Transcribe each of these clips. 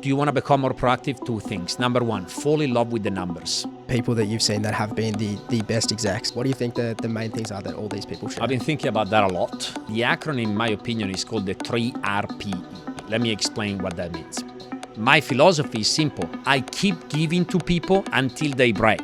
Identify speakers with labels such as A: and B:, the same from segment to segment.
A: Do you want to become more proactive? Two things. Number one, fall in love with the numbers.
B: People that you've seen that have been the best execs, what do you think the main things are that all these people share?
A: I've been thinking about that a lot. The acronym, in my opinion, is called the 3RPE. Let me explain what that means. My philosophy is simple. I keep giving to people until they break.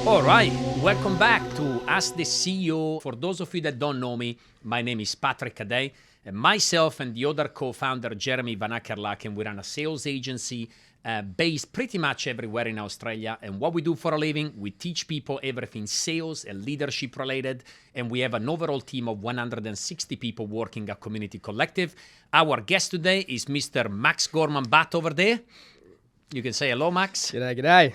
A: All right, welcome back to Ask the CEO. For those of you that don't know me, my name is Patrick Cadei, and myself and the other co-founder, Jeremy Van Akerlaken, we run a sales agency based pretty much everywhere in Australia. And what we do for a living, we teach people everything sales and leadership related. And we have an overall team of 160 people working at Community Collective. Our guest today is Mr. Max Gorman-Batt over there. You can say hello, Max.
B: G'day.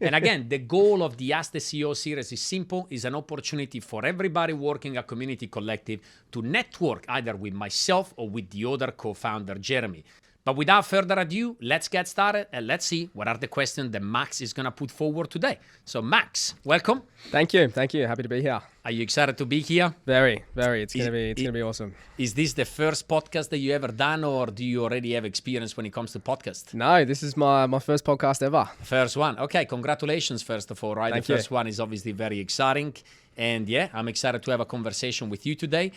A: And again, the goal of the Ask the CEO series is simple. It's an opportunity for everybody working at Community Collective to network either with myself or with the other co-founder, Jeremy. But without further ado, let's get started and let's see what are the questions that Max is going to put forward today. So Max, welcome.
B: Thank you. Happy to be here.
A: Are you excited to be here?
B: Very. It's gonna be awesome.
A: Is this the first podcast that you ever done, or do you already have experience when it comes to podcast?
B: No, this is my first podcast ever.
A: First one. Okay, congratulations first of all, right?
B: Thank
A: the first
B: you.
A: one is obviously very exciting. And yeah, I'm excited to have a conversation with you today.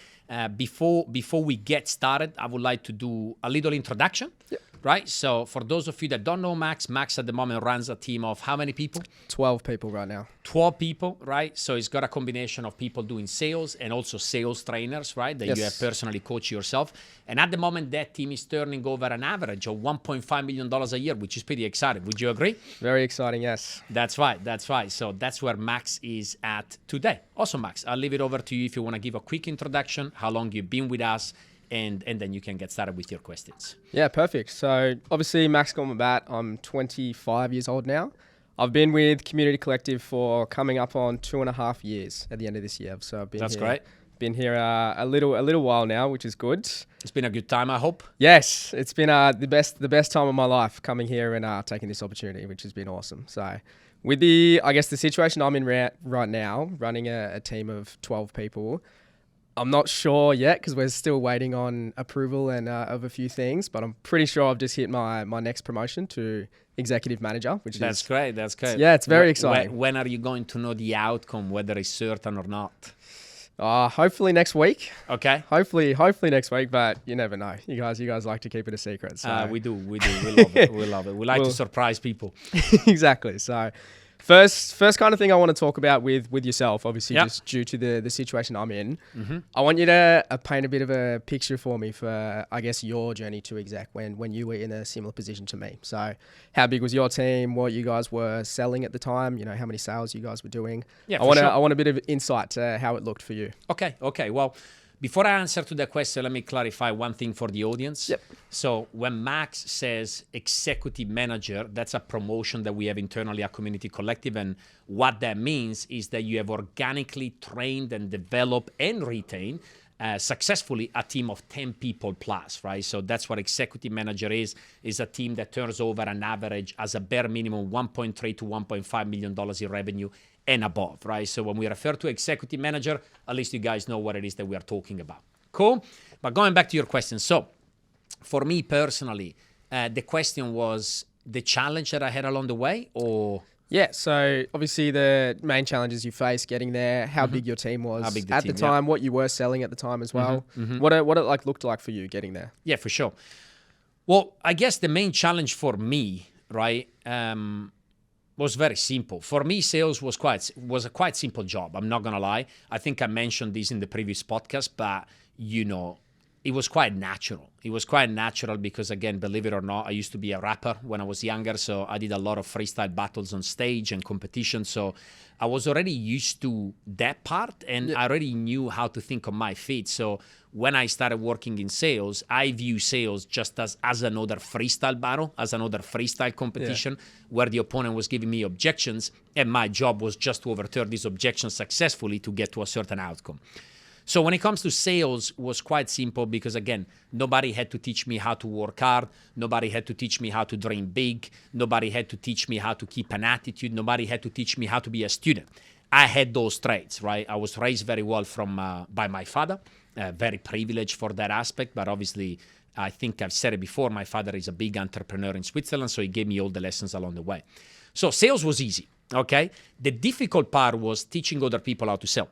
A: Before we get started, I would like to do a little introduction.
B: Yep.
A: Right? So for those of you that don't know Max at the moment runs a team of how many people?
B: 12 people right now.
A: 12 people, right? So it's got a combination of people doing sales and also sales trainers, right? That you have personally coached yourself. And at the moment, that team is turning over an average of $1.5 million a year, which is pretty exciting. Would you agree?
B: Very exciting, yes.
A: That's right. So that's where Max is at today. Awesome, Max. I'll leave it over to you if you want to give a quick introduction, how long you've been with us, and then you can get started with your questions.
B: Yeah, perfect. So obviously Max Gorman-Batt, I'm 25 years old now. I've been with Community Collective for coming up on 2.5 years at the end of this year. So I've been
A: great.
B: Been here a little while now, which is good.
A: It's been a good time, I hope.
B: Yes, it's been the best time of my life coming here and taking this opportunity, which has been awesome. So with the situation I'm in right now, running a team of 12 people, I'm not sure yet because we're still waiting on approval and of a few things, but I'm pretty sure I've just hit my next promotion to executive manager, which
A: That's great.
B: Yeah, it's very exciting.
A: When are you going to know the outcome, whether it's certain or not?
B: Hopefully next week.
A: Okay.
B: Hopefully next week, but you never know. You guys like to keep it a secret. So.
A: We do. We love it. We love it. We like to surprise people.
B: Exactly. So first kind of thing I want to talk about with yourself, obviously just due to the situation I'm in. Mm-hmm. I want you to paint a bit of a picture for me for, I guess, your journey to exec when you were in a similar position to me. So how big was your team? What you guys were selling at the time? You know, how many sales you guys were doing?
A: Yeah,
B: I want a bit of insight to how it looked for you.
A: Okay. Well, before I answer to that question, let me clarify one thing for the audience.
B: Yep.
A: So when Max says executive manager, that's a promotion that we have internally at Community Collective. And what that means is that you have organically trained and developed and retained successfully a team of 10 people plus, right? So that's what executive manager is a team that turns over an average as a bare minimum $1.3 to $1.5 million in revenue and above, right? So when we refer to executive manager, at least you guys know what it is that we are talking about. Cool? But going back to your question. So for me personally, the question was the challenge that I had along the way, or...
B: Yeah, so obviously the main challenges you faced getting there, how big your team was at the time, what you were selling at the time as well, what it looked like for you getting there.
A: Yeah, for sure. Well, I guess the main challenge for me, right, was very simple. For me, sales was a quite simple job. I'm not gonna lie. I think I mentioned this in the previous podcast, but it was quite natural. It was quite natural because, again, believe it or not, I used to be a rapper when I was younger. So I did a lot of freestyle battles on stage and competition. So I was already used to that part, and I already knew how to think on my feet. So when I started working in sales, I view sales just as another freestyle battle, as another freestyle competition where the opponent was giving me objections, and my job was just to overturn these objections successfully to get to a certain outcome. So when it comes to sales, it was quite simple because, again, nobody had to teach me how to work hard. Nobody had to teach me how to dream big. Nobody had to teach me how to keep an attitude. Nobody had to teach me how to be a student. I had those traits, right? I was raised very well by my father. very privileged for that aspect, but obviously, I think I've said it before, my father is a big entrepreneur in Switzerland, so he gave me all the lessons along the way. So sales was easy, okay? The difficult part was teaching other people how to sell.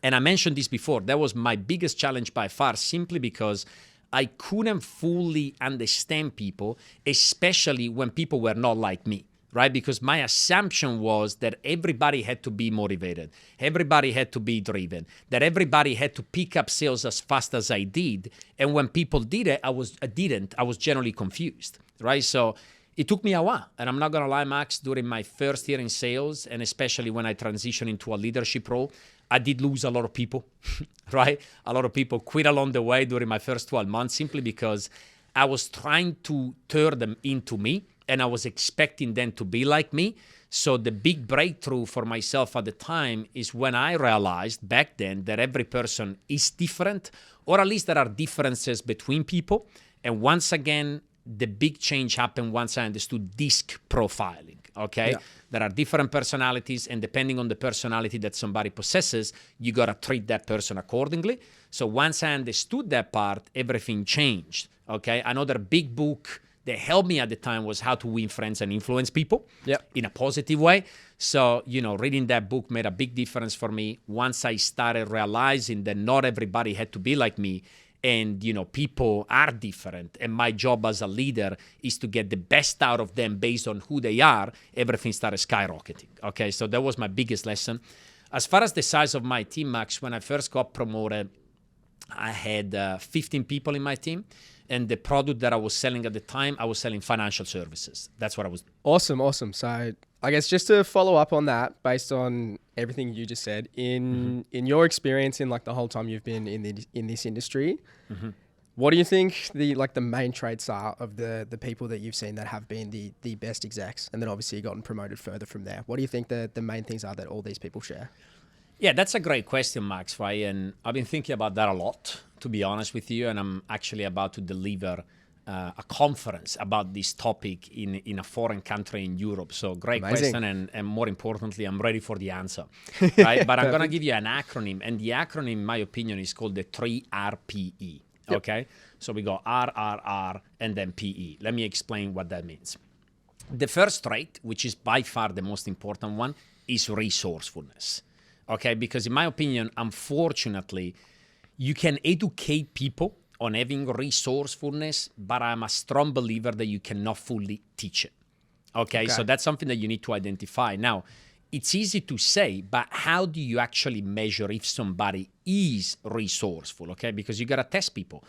A: And I mentioned this before, that was my biggest challenge by far, simply because I couldn't fully understand people, especially when people were not like me. Right? Because my assumption was that everybody had to be motivated. Everybody had to be driven. That everybody had to pick up sales as fast as I did. And when people did it, I was generally confused. Right? So it took me a while. And I'm not going to lie, Max, during my first year in sales, and especially when I transitioned into a leadership role, I did lose a lot of people, right? A lot of people quit along the way during my first 12 months simply because I was trying to turn them into me. And I was expecting them to be like me. So the big breakthrough for myself at the time is when I realized back then that every person is different, or at least there are differences between people. And once again, the big change happened once I understood DISC profiling, okay? Yeah. There are different personalities, and depending on the personality that somebody possesses, you got to treat that person accordingly. So once I understood that part, everything changed, okay? Another big book that helped me at the time was How to Win Friends and Influence People in a positive way. So, reading that book made a big difference for me once I started realizing that not everybody had to be like me. And, people are different. And my job as a leader is to get the best out of them based on who they are. Everything started skyrocketing. Okay, so that was my biggest lesson. As far as the size of my team, Max, when I first got promoted, I had 15 people in my team. And the product that I was selling at the time, I was selling financial services. That's what I was doing.
B: Awesome. So I guess just to follow up on that, based on everything you just said, in your experience in like the whole time you've been in this industry, what do you think the main traits are of the people that you've seen that have been the best execs, and then obviously gotten promoted further from there? What do you think the main things are that all these people share?
A: Yeah, that's a great question, Max, right? And I've been thinking about that a lot, to be honest with you, and I'm actually about to deliver a conference about this topic in a foreign country in Europe. So great question, and more importantly, I'm ready for the answer, right? But I'm going to give you an acronym, and the acronym, in my opinion, is called the 3RPE, okay? So we go R, R, R, and then PE. Let me explain what that means. The first trait, which is by far the most important one, is resourcefulness. Okay, because in my opinion, unfortunately, you can educate people on having resourcefulness, but I'm a strong believer that you cannot fully teach it. Okay, so that's something that you need to identify. Now, it's easy to say, but how do you actually measure if somebody is resourceful? Okay, because you got to test people.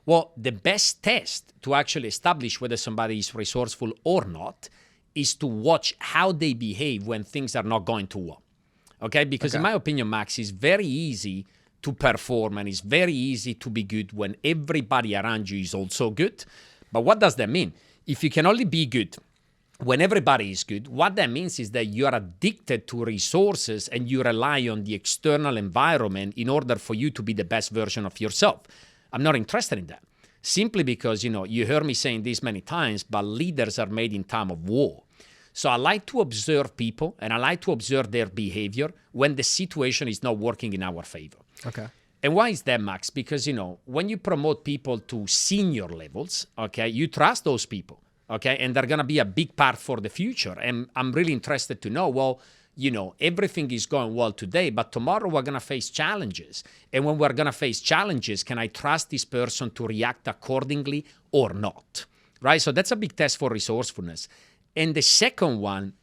A: Well, the best test to actually establish whether somebody is resourceful or not is to watch how they behave when things are not going too well. Okay, because in my opinion, Max, it's very easy to perform and it's very easy to be good when everybody around you is also good. But what does that mean? If you can only be good when everybody is good, what that means is that you are addicted to resources and you rely on the external environment in order for you to be the best version of yourself. I'm not interested in that. Simply because, you heard me saying this many times, but leaders are made in time of war. So I like to observe people and I like to observe their behavior when the situation is not working in our favor.
B: Okay.
A: And why is that, Max? Because, when you promote people to senior levels, okay, you trust those people, okay, and they're going to be a big part for the future. And I'm really interested to know, well, everything is going well today, but tomorrow we're going to face challenges. And when we're going to face challenges, can I trust this person to react accordingly or not? Right? So that's a big test for resourcefulness. And the second one,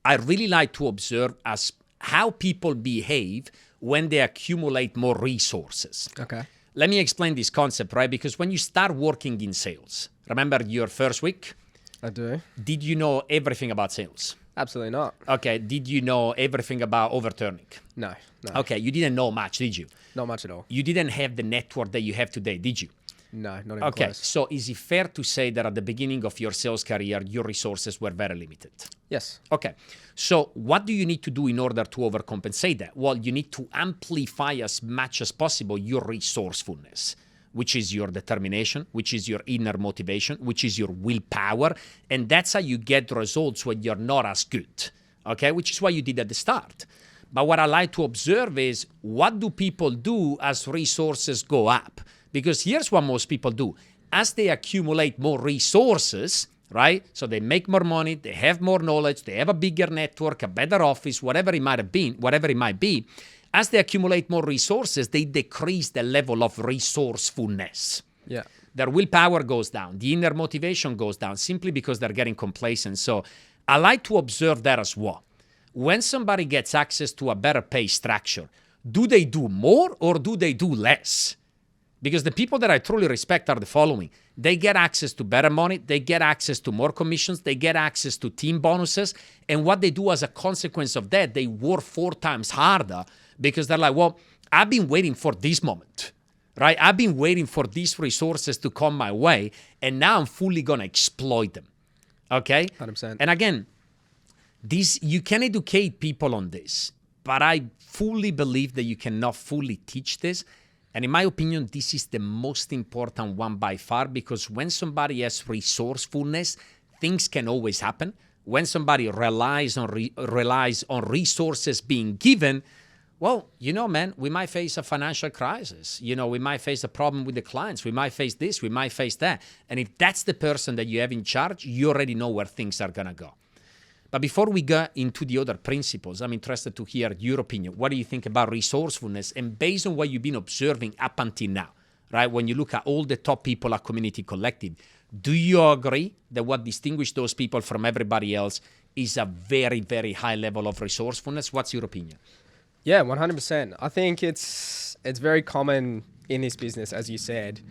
A: I really like to observe as how people behave when they accumulate more resources.
B: Okay.
A: Let me explain this concept, right? Because when you start working in sales, remember your first week?
B: I do.
A: Did you know everything about sales?
B: Absolutely not.
A: Okay. Did you know everything about overturning?
B: No.
A: Okay. You didn't know much, did you?
B: Not much at all.
A: You didn't have the network that you have today, did you?
B: No, not even
A: Okay,
B: close.
A: so is it fair to say that at the beginning of your sales career, your resources were very limited?
B: Yes.
A: Okay, so what do you need to do in order to overcompensate that? Well, you need to amplify as much as possible your resourcefulness, which is your determination, which is your inner motivation, which is your willpower, and that's how you get results when you're not as good, okay, which is what you did at the start. But what I like to observe is, what do people do as resources go up? Because here's what most people do. As they accumulate more resources, right? So they make more money, they have more knowledge, they have a bigger network, a better office, whatever it might be. As they accumulate more resources, they decrease the level of resourcefulness.
B: Yeah.
A: Their willpower goes down. The inner motivation goes down simply because they're getting complacent. So I like to observe that as well. When somebody gets access to a better pay structure, do they do more or do they do less? Because the people that I truly respect are the following. They get access to better money. They get access to more commissions. They get access to team bonuses. And what they do as a consequence of that, they work 4 times harder because they're like, well, I've been waiting for this moment, right? I've been waiting for these resources to come my way, and now I'm fully going to exploit them, okay?
B: 100%.
A: And again, you can educate people on this, but I fully believe that you cannot fully teach this. And in my opinion, this is the most important one by far, because when somebody has resourcefulness, things can always happen. When somebody relies on resources being given, well, man, we might face a financial crisis. We might face a problem with the clients. We might face this. We might face that. And if that's the person that you have in charge, you already know where things are going to go. But before we go into the other principles, I'm interested to hear your opinion. What do you think about resourcefulness? And based on what you've been observing up until now, right? When you look at all the top people at Community Collective, do you agree that what distinguishes those people from everybody else is a very, very high level of resourcefulness? What's your opinion?
B: Yeah, 100%. I think it's very common in this business, as you said,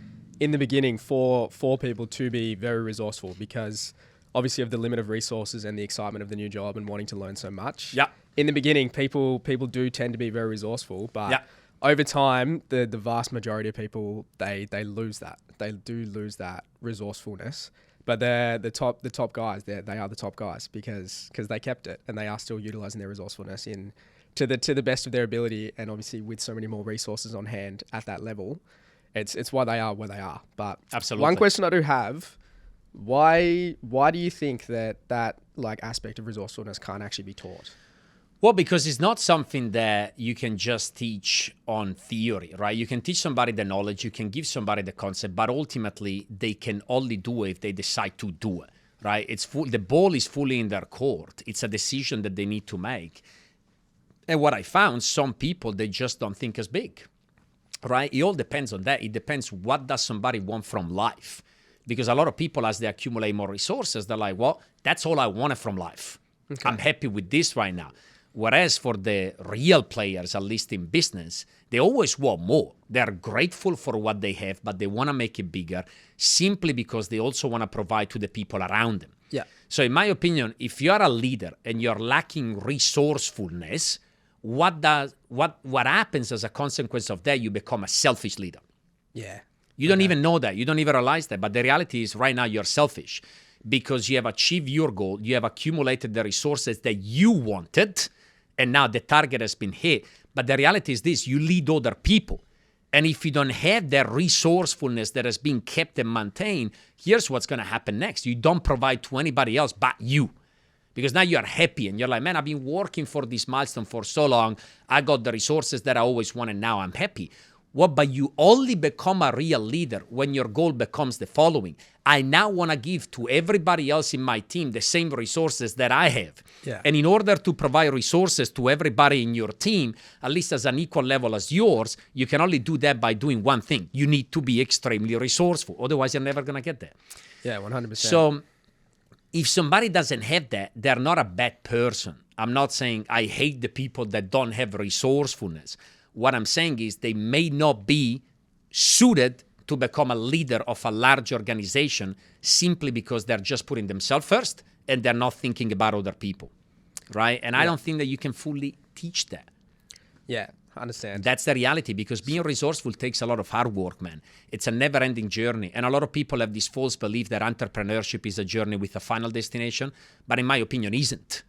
B: in the beginning for people to be very resourceful because obviously of the limit of resources and the excitement of the new job and wanting to learn so much.
A: Yeah.
B: In the beginning, people do tend to be very resourceful, but over time, the vast majority of people, they lose that. They do lose that resourcefulness. But they're the top guys. They are the top guys because they kept it and they are still utilizing their resourcefulness to the best of their ability, and obviously with so many more resources on hand at that level, it's why they are where they are. But
A: absolutely,
B: one question I do have: why do you think that like aspect of resourcefulness can't actually be taught?
A: Well, because it's not something that you can just teach on theory, right? You can teach somebody the knowledge, you can give somebody the concept, but ultimately they can only do it if they decide to do it, right? The ball is fully in their court. It's a decision that they need to make. And what I found, some people, they just don't think as big, right? It all depends on that. It depends what does somebody want from life. Because a lot of people, as they accumulate more resources, they're like, well, that's all I wanted from life. Okay. I'm happy with this right now. Whereas for the real players, at least in business, they always want more. They're grateful for what they have, but they want to make it bigger simply because they also want to provide to the people around them.
B: Yeah.
A: So in my opinion, if you're a leader and you're lacking resourcefulness, what happens as a consequence of that? You become a selfish leader.
B: Yeah.
A: You don't even know that. You don't even realize that. But the reality is right now you're selfish because you have achieved your goal. You have accumulated the resources that you wanted, and now the target has been hit. But the reality is this: you lead other people. And if you don't have that resourcefulness that has been kept and maintained, here's what's going to happen next. You don't provide to anybody else but you. Because now you're happy and you're like, man, I've been working for this milestone for so long. I got the resources that I always wanted. Now I'm happy. But you only become a real leader when your goal becomes the following. I now want to give to everybody else in my team the same resources that I have.
B: Yeah.
A: And in order to provide resources to everybody in your team, at least as an equal level as yours, you can only do that by doing one thing. You need to be extremely resourceful. Otherwise, you're never going to get there.
B: Yeah, 100%.
A: So if somebody doesn't have that, they're not a bad person. I'm not saying I hate the people that don't have resourcefulness. What I'm saying is they may not be suited to become a leader of a large organization simply because they're just putting themselves first and they're not thinking about other people, right? And I don't think that you can fully teach that.
B: Yeah, I understand.
A: That's the reality, because being resourceful takes a lot of hard work, man. It's a never-ending journey. And a lot of people have this false belief that entrepreneurship is a journey with a final destination, but in my opinion, isn't.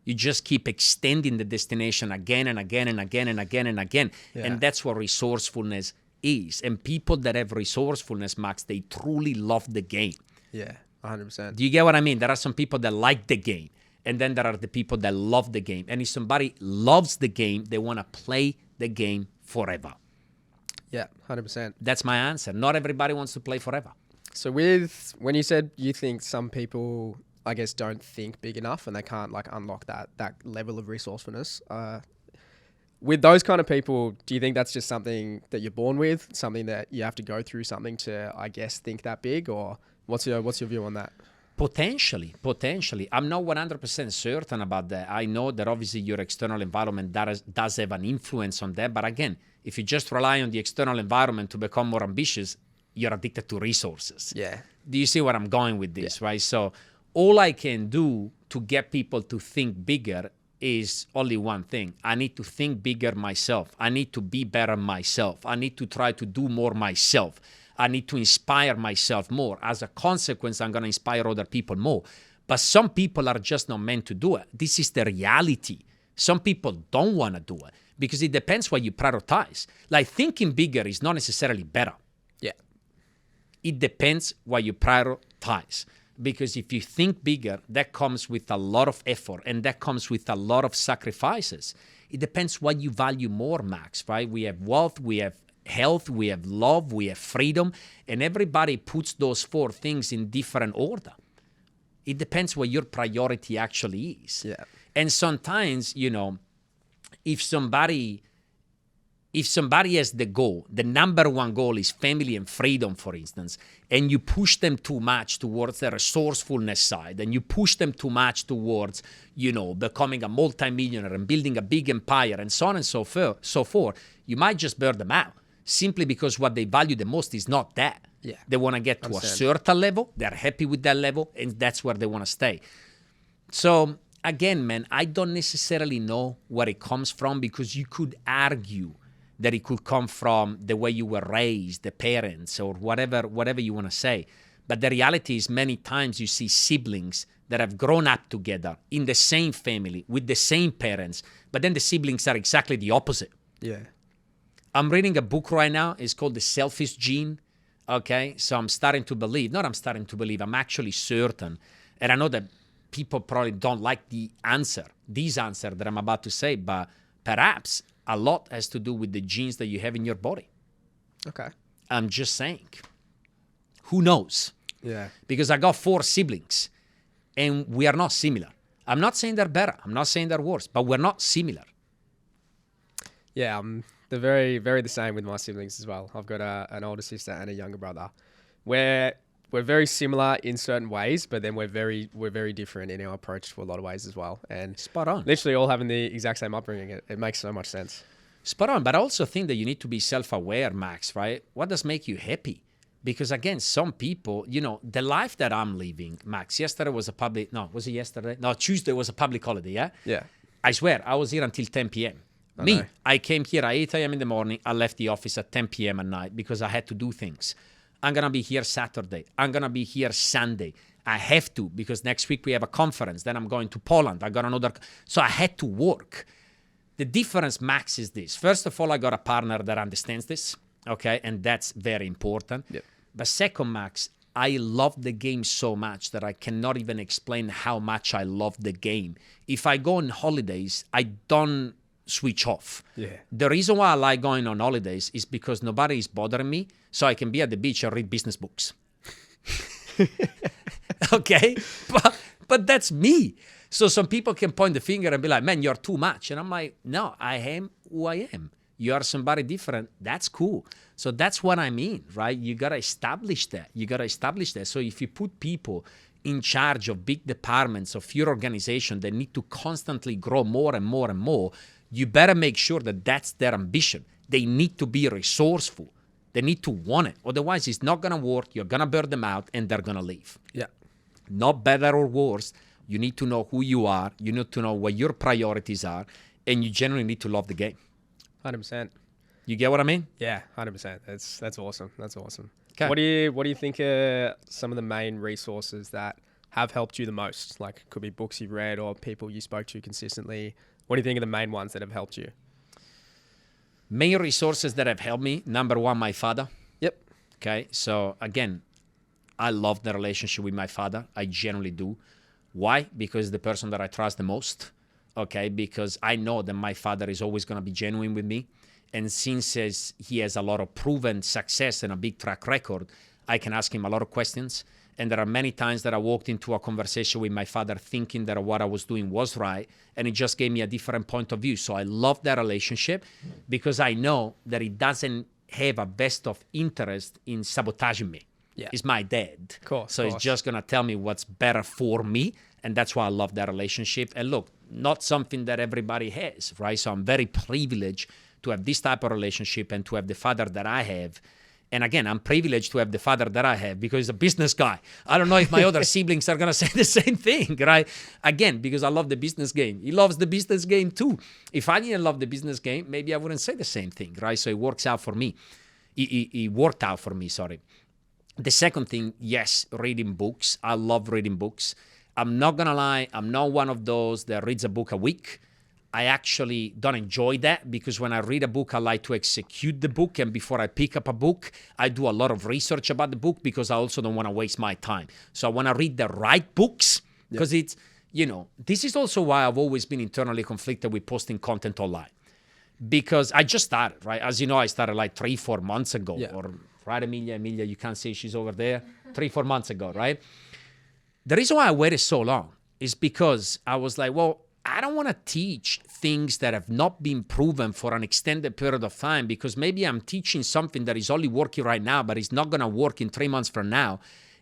A: You just keep extending the destination again and again and again and again and again. Yeah. And that's what resourcefulness is. And people that have resourcefulness, Max, they truly love the game.
B: Yeah, 100%.
A: Do you get what I mean? There are some people that like the game. And then there are the people that love the game. And if somebody loves the game, they want to play the game forever.
B: Yeah, 100%.
A: That's my answer. Not everybody wants to play forever.
B: So when you said you think some people, I guess, don't think big enough and they can't like unlock that level of resourcefulness, with those kind of people, do you think that's just something that you're born with, something that you have to go through something to, I guess, think that big, or what's your view on that?
A: Potentially. I'm not 100% certain about that. I know that obviously your external environment does have an influence on that. But again, if you just rely on the external environment to become more ambitious, you're addicted to resources.
B: Yeah.
A: Do you see where I'm going with this, right? So all I can do to get people to think bigger is only one thing. I need to think bigger myself. I need to be better myself. I need to try to do more myself. I need to inspire myself more. As a consequence, I'm going to inspire other people more. But some people are just not meant to do it. This is the reality. Some people don't want to do it because it depends what you prioritize. Like thinking bigger is not necessarily better.
B: Yeah.
A: It depends what you prioritize. Because if you think bigger, that comes with a lot of effort and that comes with a lot of sacrifices. It depends what you value more, Max, right? We have wealth, we have health, we have love, we have freedom, and everybody puts those four things in different order. It depends what your priority actually is.
B: Yeah.
A: And sometimes, if somebody has the goal, the number one goal is family and freedom, for instance, and you push them too much towards the resourcefulness side, and you push them too much towards, becoming a multimillionaire and building a big empire and so on and so forth, you might just burn them out simply because what they value the most is not that.
B: Yeah.
A: They want to get to a certain level, they're happy with that level, and that's where they want to stay. So again, man, I don't necessarily know where it comes from because you could argue that it could come from the way you were raised, the parents, or whatever you want to say. But the reality is many times you see siblings that have grown up together in the same family with the same parents, but then the siblings are exactly the opposite.
B: Yeah.
A: I'm reading a book right now. It's called The Selfish Gene. Okay, so I'm actually certain. And I know that people probably don't like this answer that I'm about to say, but perhaps a lot has to do with the genes that you have in your body.
B: Okay.
A: I'm just saying. Who knows?
B: Yeah.
A: Because I got 4 siblings and we are not similar. I'm not saying they're better. I'm not saying they're worse, but we're not similar.
B: Yeah, they're very, very the same with my siblings as well. I've got an older sister and a younger brother. We're very similar in certain ways, but then we're very different in our approach to a lot of ways as well. And
A: spot on.
B: Literally all having the exact same upbringing. It makes so much sense.
A: Spot on. But I also think that you need to be self-aware, Max, right? What does make you happy? Because again, some people, the life that I'm living, Max, Tuesday was a public holiday, yeah?
B: Yeah.
A: I swear, I was here until 10 p.m. I came here at 8 a.m. in the morning. I left the office at 10 p.m. at night because I had to do things. I'm going to be here Saturday. I'm going to be here Sunday. I have to because next week we have a conference. Then I'm going to Poland. I got another. So I had to work. The difference, Max, is this. First of all, I got a partner that understands this, okay? And that's very important.
B: Yep.
A: But second, Max, I love the game so much that I cannot even explain how much I love the game. If I go on holidays, I don't switch off.
B: Yeah.
A: The reason why I like going on holidays is because nobody is bothering me, so I can be at the beach and read business books. Okay? But that's me. So some people can point the finger and be like, man, you're too much. And I'm like, no, I am who I am. You are somebody different. That's cool. So that's what I mean, right? You got to establish that. So if you put people in charge of big departments of your organization that need to constantly grow more and more and more, you better make sure that that's their ambition. They need to be resourceful. They need to want it. Otherwise, it's not going to work. You're going to burn them out and they're going to leave.
B: Yeah.
A: Not better or worse. You need to know who you are. You need to know what your priorities are. And you generally need to love the game.
B: 100%.
A: You get what I mean?
B: Yeah, 100%. That's awesome. That's awesome.
A: Okay.
B: What do you think are some of the main resources that have helped you the most? Like, it could be books you've read or people you spoke to consistently. What do you think are the main ones that have helped you?
A: Main resources that have helped me. Number one, my father.
B: Yep.
A: Okay. So again, I love the relationship with my father. I generally do. Why? Because the person that I trust the most, okay? Because I know that my father is always going to be genuine with me. And since he has a lot of proven success and a big track record, I can ask him a lot of questions. And there are many times that I walked into a conversation with my father thinking that what I was doing was right, and it just gave me a different point of view. So I love that relationship because I know that it doesn't have a best of interest in sabotaging me.
B: Yeah.
A: He's my dad.
B: Cool.
A: So he's just going to tell me what's better for me, and that's why I love that relationship. And look, not something that everybody has, right? So I'm very privileged to have this type of relationship and to have the father that I have. And again, I'm privileged to have the father that I have because he's a business guy. I don't know if my other siblings are going to say the same thing, right? Again, because I love the business game. He loves the business game too. If I didn't love the business game, maybe I wouldn't say the same thing, right? So it works out for me. It worked out for me, sorry. The second thing, yes, reading books. I love reading books. I'm not going to lie. I'm not one of those that reads a book a week. I actually don't enjoy that because when I read a book, I like to execute the book. And before I pick up a book, I do a lot of research about the book because I also don't want to waste my time. So I want to read the right books because it's, this is also why I've always been internally conflicted with posting content online. Because I just started, right? As you know, I started like 3-4 months ago.
B: Yeah.
A: Or, right, Emilia, you can't see she's over there. 3-4 months ago, right? The reason why I waited so long is because I was like, well, I don't want to teach things that have not been proven for an extended period of time because maybe I'm teaching something that is only working right now, but it's not going to work in 3 months from now.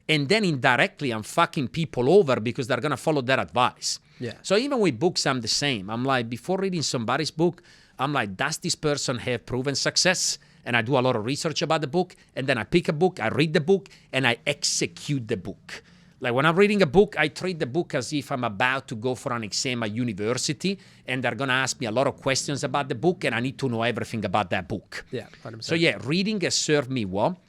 A: And then indirectly, I'm fucking people over because they're going to follow that advice.
B: Yeah.
A: So even with books, I'm the same. I'm like, before reading somebody's book, I'm like, does this person have proven success? And I do a lot of research about the book. And then I pick a book, I read the book, and I execute the book. Like when I'm reading a book, I treat the book as if I'm about to go for an exam at university and they're going to ask me a lot of questions about the book and I need to know everything about that book.
B: Yeah, 100%.
A: So yeah, reading has served me well,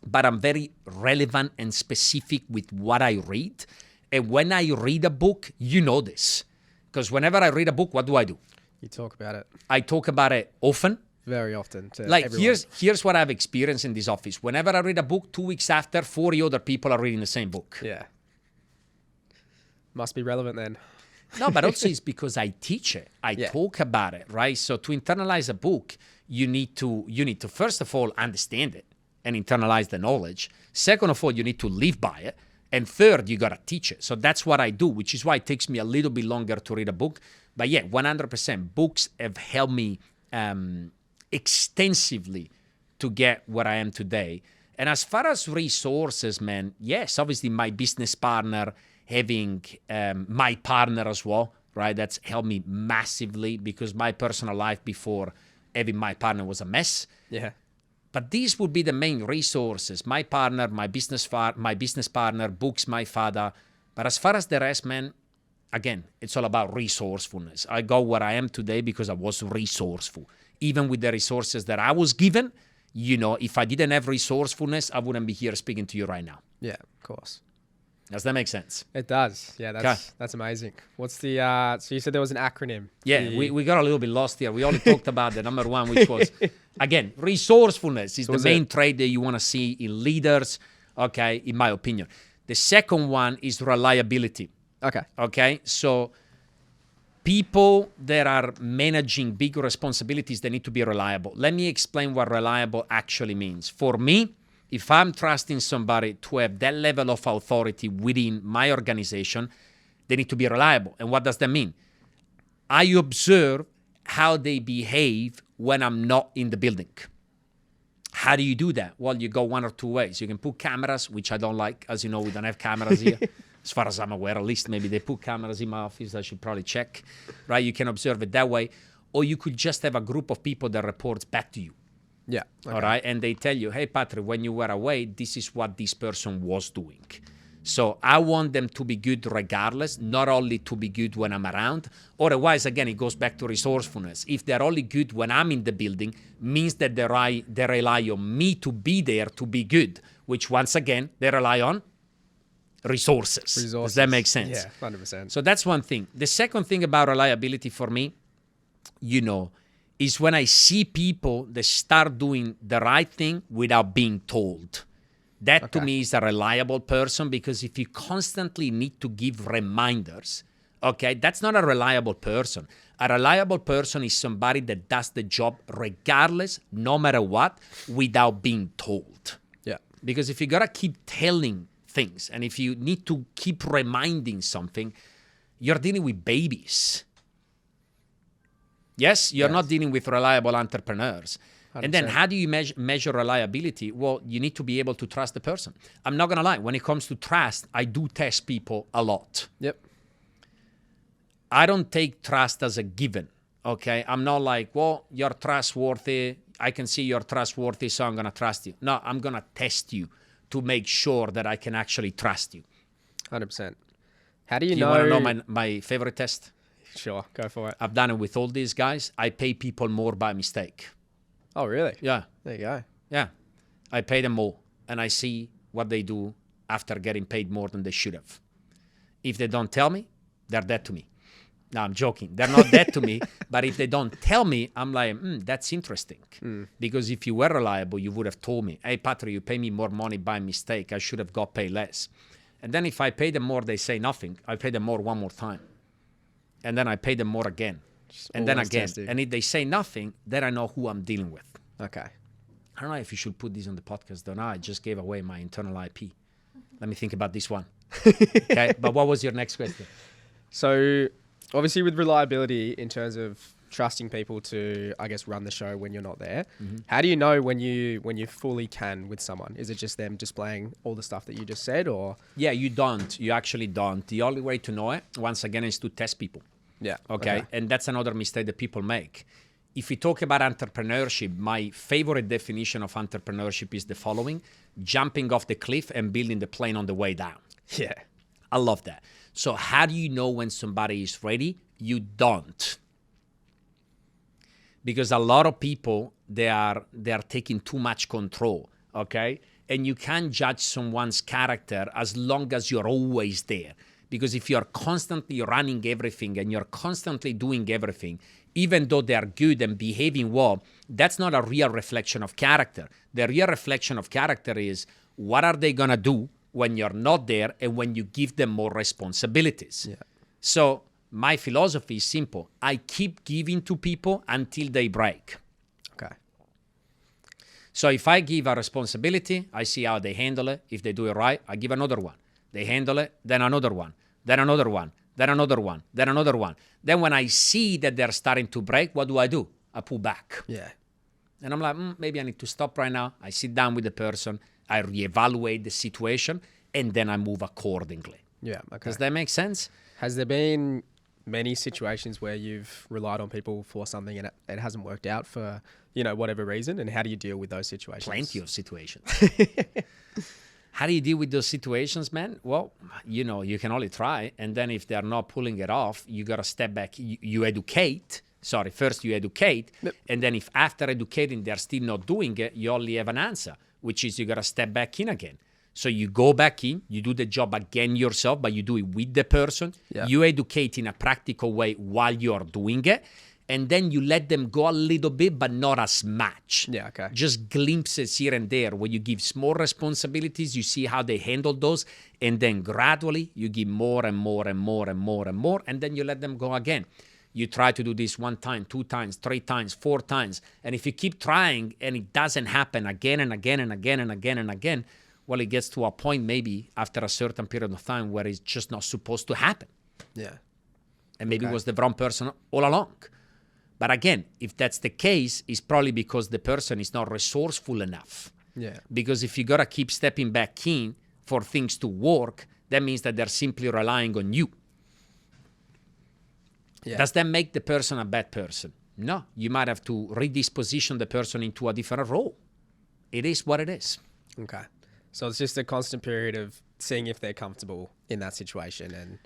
A: but I'm very relevant and specific with what I read. And when I read a book, you know this. Because whenever I read a book, what do?
B: You talk about it.
A: I talk about it often.
B: Very often to
A: like
B: everyone.
A: Here's what I've experienced in this office. Whenever I read a book, 2 weeks after, 40 other people are reading the same book.
B: Yeah. Must be relevant then.
A: No, but also it's because I teach it. I talk about it, right? So to internalize a book, you need to first of all understand it and internalize the knowledge. Second of all, you need to live by it. And third, you got to teach it. So that's what I do, which is why it takes me a little bit longer to read a book. But yeah, 100%. Books have helped me extensively to get where I am today. And as far as resources, man, yes, obviously my business partner, having my partner as well, right? That's helped me massively because my personal life before having my partner was a mess.
B: Yeah.
A: But these would be the main resources. My partner, my business partner, books, my father. But as far as the rest, man, again, it's all about resourcefulness. I got where I am today because I was resourceful. Even with the resources that I was given, if I didn't have resourcefulness, I wouldn't be here speaking to you right now.
B: Yeah, of course.
A: Does that make sense?
B: It does. Yeah, that's amazing. What's the, so you said there was an acronym.
A: Yeah, we got a little bit lost here. We only talked about the number one, which was, again, resourcefulness is the main trait that you want to see in leaders, okay, in my opinion. The second one is reliability. Okay, so people that are managing big responsibilities, they need to be reliable. Let me explain what reliable actually means. For me, if I'm trusting somebody to have that level of authority within my organization, they need to be reliable. And what does that mean? I observe how they behave when I'm not in the building. How do you do that? Well, you go one or two ways. You can put cameras, which I don't like. As you know, we don't have cameras here. As far as I'm aware, at least maybe they put cameras in my office. I should probably check, right? You can observe it that way. Or you could just have a group of people that reports back to you.
B: Yeah.
A: Okay. All right. And they tell you, hey, Patrick, when you were away, this is what this person was doing. So I want them to be good regardless, not only to be good when I'm around. Otherwise, again, it goes back to resourcefulness. If they're only good when I'm in the building, means that they rely on me to be there to be good, which once again, they rely on resources. Does that make sense?
B: Yeah, 100%.
A: So that's one thing. The second thing about reliability for me, is when I see people that start doing the right thing without being told. That to me is a reliable person, because if you constantly need to give reminders, okay, that's not a reliable person. A reliable person is somebody that does the job regardless, no matter what, without being told.
B: Yeah.
A: Because if you gotta keep telling things, and if you need to keep reminding something, you're dealing with babies. Yes, you're not dealing with reliable entrepreneurs. 100%. And then how do you measure reliability? Well, you need to be able to trust the person. I'm not going to lie. When it comes to trust, I do test people a lot.
B: Yep.
A: I don't take trust as a given, okay? I'm not like, well, you're trustworthy. I can see you're trustworthy, so I'm going to trust you. No, I'm going to test you to make sure that I can actually trust you.
B: 100%. How do you know?
A: You want to know my favorite test?
B: Sure, go for it.
A: I've done it with all these guys. I pay people more by mistake.
B: Oh, really?
A: Yeah.
B: There you go.
A: Yeah. I pay them more, and I see what they do after getting paid more than they should have. If they don't tell me, they're dead to me. No, I'm joking. They're not dead to me, but if they don't tell me, I'm like, that's interesting. Because if you were reliable, you would have told me, hey, Patrick, you pay me more money by mistake. I should have got paid less. And then if I pay them more, they say nothing. I pay them more one more time. And then I pay them more again. And then again. Testing. And if they say nothing, then I know who I'm dealing with.
B: Okay.
A: I don't know if you should put this on the podcast, though. Now I just gave away my internal IP. Let me think about this one. Okay. But what was your next question?
B: So obviously with reliability in terms of trusting people to, I guess, run the show when you're not there, how do you know when you fully can with someone? Is it just them displaying all the stuff that you just said, or? Yeah,
A: you don't. You actually don't. The only way to know it, once again, is to test people.
B: Yeah.
A: Okay. And that's another mistake that people make. If we talk about entrepreneurship, my favorite definition of entrepreneurship is the following: jumping off the cliff and building the plane on the way down.
B: Yeah.
A: I love that. So how do you know when somebody is ready? You don't. Because a lot of people, they are taking too much control, okay? And you can't judge someone's character as long as you're always there. Because if you're constantly running everything and you're constantly doing everything, even though they are good and behaving well, that's not a real reflection of character. The real reflection of character is, what are they gonna do when you're not there and when you give them more responsibilities?
B: Yeah.
A: So my philosophy is simple. I keep giving to people until they break.
B: Okay.
A: So if I give a responsibility, I see how they handle it. If they do it right, I give another one. They handle it, then another one, then another one, then another one, then another one. Then when I see that they're starting to break, what do? I pull back.
B: Yeah.
A: And I'm like, maybe I need to stop right now. I sit down with the person, I reevaluate the situation, and then I move accordingly.
B: Yeah, okay.
A: Does that make sense?
B: Has there been many situations where you've relied on people for something and it hasn't worked out for, whatever reason? And how do you deal with those situations?
A: Plenty of situations. How do you deal with those situations, man? Well, you can only try. And then if they're not pulling it off, you got to step back. You educate. First you educate. Yep. And then if after educating, they're still not doing it, you only have an answer, which is you got to step back in again. So you go back in, you do the job again yourself, but you do it with the person. Yeah. You educate in a practical way while you're doing it. And then you let them go a little bit, but not as much.
B: Yeah, okay.
A: Just glimpses here and there where you give small responsibilities, you see how they handle those, and then gradually you give more and more and more and more and more, and then you let them go again. You try to do this 1 time, 2 times, 3 times, 4 times, and if you keep trying and it doesn't happen again and again and again and again and again, well, it gets to a point maybe after a certain period of time where it's just not supposed to happen.
B: Yeah.
A: And maybe it was the wrong person all along. But again, if that's the case, it's probably because the person is not resourceful enough.
B: Yeah.
A: Because if you got to keep stepping back in for things to work, that means that they're simply relying on you. Yeah. Does that make the person a bad person? No. You might have to redisposition the person into a different role. It is what it is.
B: Okay. So it's just a constant period of seeing if they're comfortable in that situation. And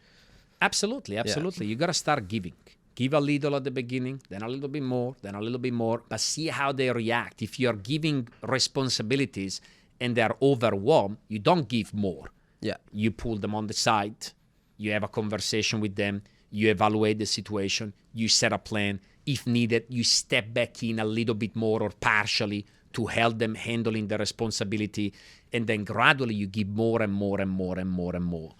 A: Absolutely. Yeah. You got to start giving. Give a little at the beginning, then a little bit more, then a little bit more, but see how they react. If you're giving responsibilities and they're overwhelmed, you don't give more.
B: Yeah.
A: You pull them on the side, you have a conversation with them, you evaluate the situation, you set a plan. If needed, you step back in a little bit more or partially to help them handling the responsibility. And then gradually you give more and more and more and more and more.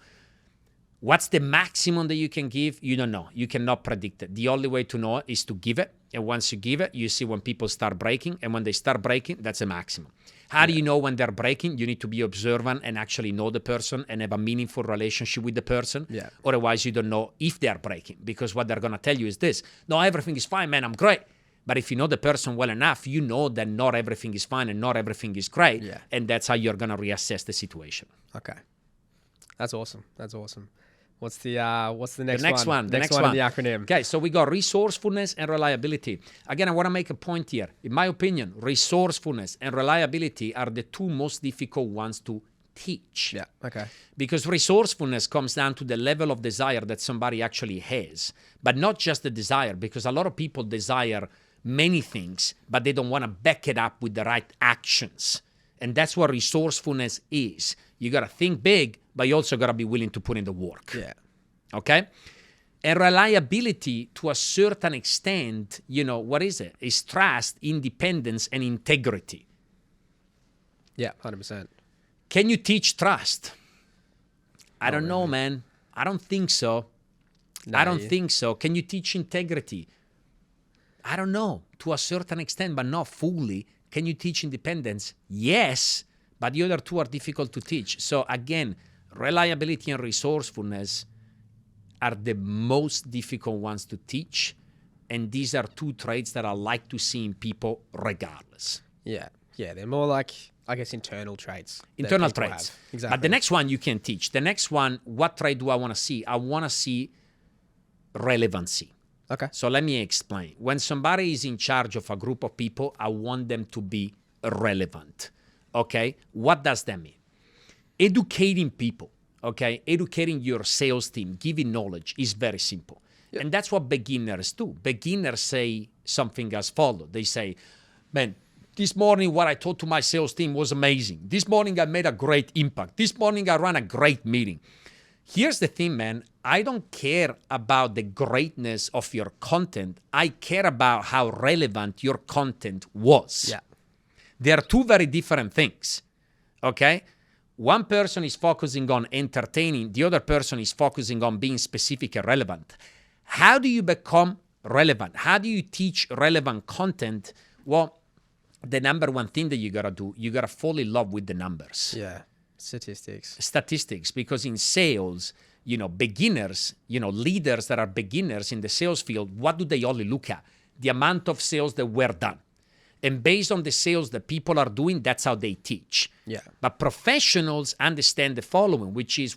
A: What's the maximum that you can give? You don't know. You cannot predict it. The only way to know is to give it. And once you give it, you see when people start breaking. And when they start breaking, that's a maximum. How do you know when they're breaking? You need to be observant and actually know the person and have a meaningful relationship with the person.
B: Yeah.
A: Otherwise, you don't know if they're breaking, because what they're going to tell you is this: no, everything is fine, man, I'm great. But if you know the person well enough, you know that not everything is fine and not everything is great.
B: Yeah.
A: And that's how you're going to reassess the situation.
B: Okay. That's awesome. That's awesome. What's the next one?
A: The next
B: one
A: one.
B: in the acronym.
A: Okay, so we got resourcefulness and reliability. Again, I want to make a point here. In my opinion, resourcefulness and reliability are the two most difficult ones to teach.
B: Yeah, okay.
A: Because resourcefulness comes down to the level of desire that somebody actually has. But not just the desire, because a lot of people desire many things, but they don't want to back it up with the right actions. And that's what resourcefulness is. You got to think big, but you also got to be willing to put in the work.
B: Yeah.
A: Okay? And reliability, to a certain extent, what is it? It's trust, independence, and integrity.
B: Yeah, 100%.
A: Can you teach trust? I don't know,
B: really.
A: man. I don't think so.
B: No,
A: I don't think so. Can you teach integrity? I don't know. To a certain extent, but not fully. Can you teach independence? Yes, but the other two are difficult to teach. So again, reliability and resourcefulness are the most difficult ones to teach. And these are two traits that I like to see in people regardless.
B: Yeah. Yeah, they're more like, I guess, internal traits.
A: Internal traits.
B: Have. Exactly.
A: But the next one you can teach. The next one, what trait do I want to see? I want to see relevancy.
B: Okay.
A: So let me explain. When somebody is in charge of a group of people, I want them to be relevant. Okay? What does that mean? Educating people, okay? Educating your sales team, giving knowledge is very simple. Yep. And that's what beginners do. Beginners say something as follows. They say, man, this morning what I taught to my sales team was amazing. This morning I made a great impact. This morning I ran a great meeting. Here's the thing, man. I don't care about the greatness of your content. I care about how relevant your content was.
B: Yeah.
A: They are two very different things, okay? One person is focusing on entertaining. The other person is focusing on being specific and relevant. How do you become relevant? How do you teach relevant content? Well, the number one thing that you got to do, you got to fall in love with the numbers.
B: Yeah. Statistics, because in sales, beginners, leaders that are beginners in the sales field, what do they only look at? The amount of sales that were done. And based on the sales that people are doing, that's how they teach. Yeah.
A: But professionals understand the following, which is,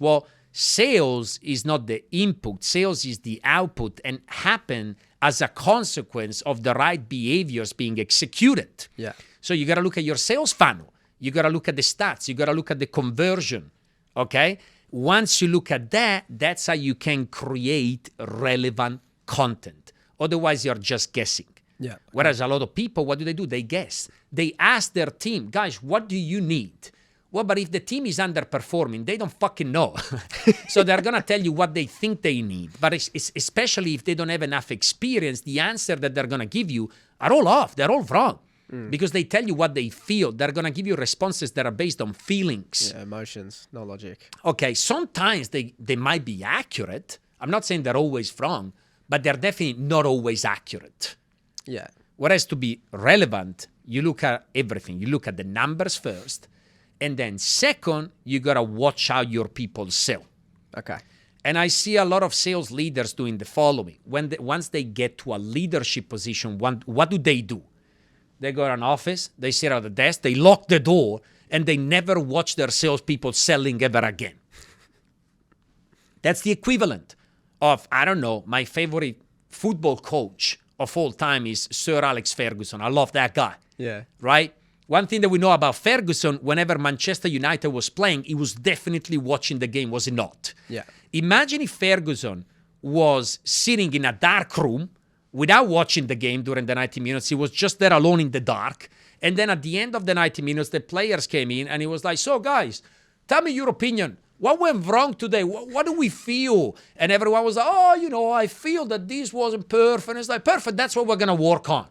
A: sales is not the input. Sales is the output and happen as a consequence of the right behaviors being executed.
B: Yeah.
A: So you got to look at your sales funnel. You got to look at the stats. You got to look at the conversion, okay? Once you look at that, that's how you can create relevant content. Otherwise, you're just guessing.
B: Yeah.
A: Whereas a lot of people, what do? They guess. They ask their team, guys, what do you need? Well, but if the team is underperforming, they don't fucking know. So they're going to tell you what they think they need. But it's especially if they don't have enough experience, the answer that they're going to give you are all off. They're all wrong. Because they tell you what they feel. They're going to give you responses that are based on feelings.
B: Yeah, emotions, not logic.
A: Okay, sometimes they might be accurate. I'm not saying they're always wrong, but they're definitely not always accurate.
B: Yeah.
A: Whereas to be relevant, you look at everything. You look at the numbers first, and then second, you got to watch how your people sell.
B: Okay.
A: And I see a lot of sales leaders doing the following. Once they get to a leadership position, what do? They go to an office, they sit at the desk, they lock the door, and they never watch their salespeople selling ever again. That's the equivalent of, I don't know, my favorite football coach of all time is Sir Alex Ferguson. I love that guy.
B: Yeah.
A: Right? One thing that we know about Ferguson, whenever Manchester United was playing, he was definitely watching the game, was he not?
B: Yeah.
A: Imagine if Ferguson was sitting in a dark room without watching the game during the 90 minutes. He was just there alone in the dark. And then at the end of the 90 minutes, the players came in and he was like, so guys, tell me your opinion. What went wrong today? What do we feel? And everyone was like, I feel that this wasn't perfect. And it's like, perfect, that's what we're going to work on.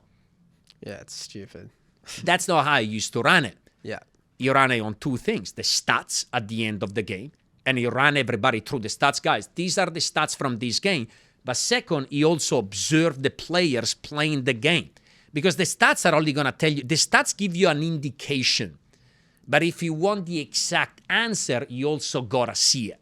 B: Yeah, it's stupid.
A: That's not how I used to run it.
B: Yeah.
A: You run it on two things, the stats at the end of the game, and you run everybody through the stats. Guys, these are the stats from this game. But second, you also observe the players playing the game. Because the stats are only going to tell you, the stats give you an indication. But if you want the exact answer, you also got to see it.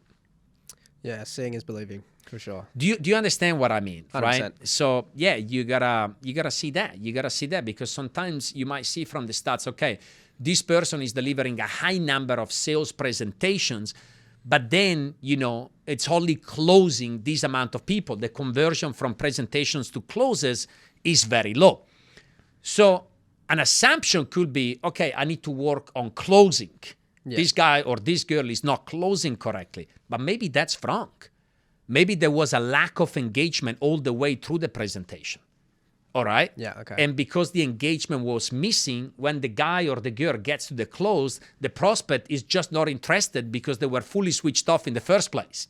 B: Yeah, seeing is believing, for sure.
A: Do you understand what I mean?
B: 100%.
A: Right? So yeah, you gotta see that. You gotta see that because sometimes you might see from the stats, okay, this person is delivering a high number of sales presentations, but then, it's only closing this amount of people. The conversion from presentations to closes is very low. So an assumption could be, okay, I need to work on closing. Yeah. This guy or this girl is not closing correctly, but maybe that's wrong. Maybe there was a lack of engagement all the way through the presentation. All right?
B: Yeah, okay.
A: And because the engagement was missing, when the guy or the girl gets to the close, the prospect is just not interested because they were fully switched off in the first place.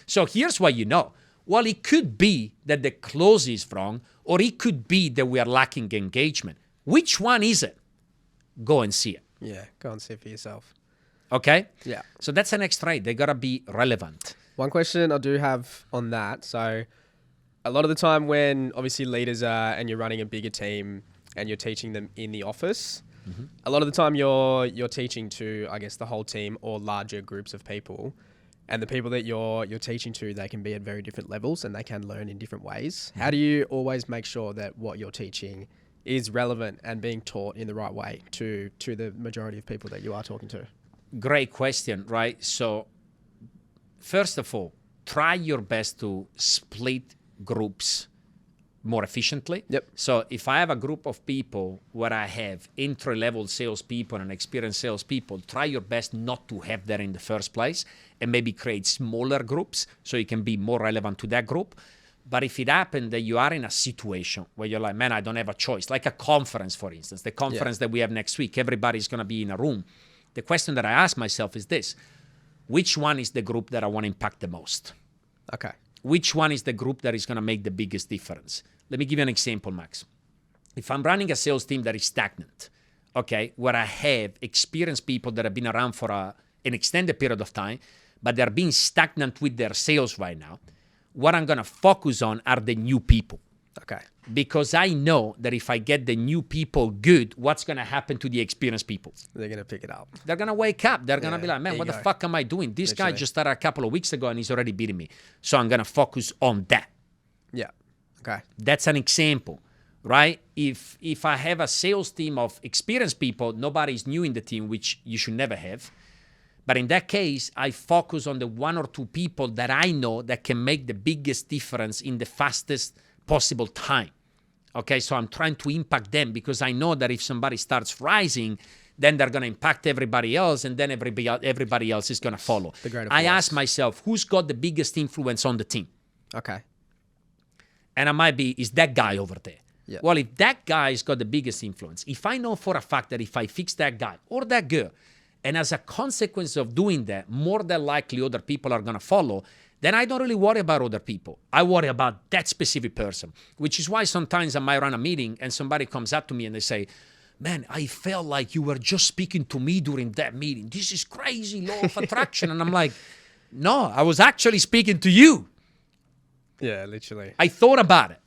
A: So here's what you know. Well, it could be that the close is wrong, or it could be that we are lacking engagement. Which one is it? Go and see it.
B: Yeah, go and see it for yourself.
A: Okay?
B: Yeah.
A: So that's the next trait. They got to be relevant.
B: One question I do have on that. So a lot of the time when obviously leaders are, and you're running a bigger team and you're teaching them in the office, a lot of the time you're teaching to, I guess, the whole team or larger groups of people. And the people that you're teaching to, they can be at very different levels and they can learn in different ways. How do you always make sure that what you're teaching is relevant and being taught in the right way to the majority of people that you are talking to?
A: Great question, right? So first of all, try your best to split groups more efficiently.
B: Yep.
A: So if I have a group of people where I have entry-level salespeople and experienced salespeople, try your best not to have that in the first place and maybe create smaller groups so you can be more relevant to that group. But if it happened that you are in a situation where you're like, man, I don't have a choice, like a conference, for instance, the conference that we have next week, everybody's going to be in a room. The question that I ask myself is this: which one is the group that I want to impact the most?
B: Okay.
A: Which one is the group that is going to make the biggest difference? Let me give you an example, Max. If I'm running a sales team that is stagnant, okay, where I have experienced people that have been around for an extended period of time, but they're being stagnant with their sales right now, what I'm going to focus on are the new people.
B: Okay.
A: Because I know that if I get the new people good, what's going to happen to the experienced people?
B: They're going to pick it up.
A: They're going to wake up. They're going to be like, man, what the fuck am I doing? This guy just started a couple of weeks ago and he's already beating me. So I'm going to focus on that.
B: Yeah. Okay.
A: That's an example, right? If I have a sales team of experienced people, nobody's new in the team, which you should never have. But in that case, I focus on the one or two people that I know that can make the biggest difference in the fastest possible time. Okay, so I'm trying to impact them because I know that if somebody starts rising, then they're going to impact everybody else, and then everybody else is going to follow. I ask myself, who's got the biggest influence on the team?
B: Okay.
A: And I might be, is that guy over there?
B: Yeah.
A: Well, if that guy's got the biggest influence, if I know for a fact that if I fix that guy or that girl, and as a consequence of doing that, more than likely other people are going to follow, then I don't really worry about other people. I worry about that specific person, which is why sometimes I might run a meeting and somebody comes up to me and they say, man, I felt like you were just speaking to me during that meeting. This is crazy, law of attraction. And I'm like, no, I was actually speaking to you.
B: Yeah, literally.
A: I thought about it.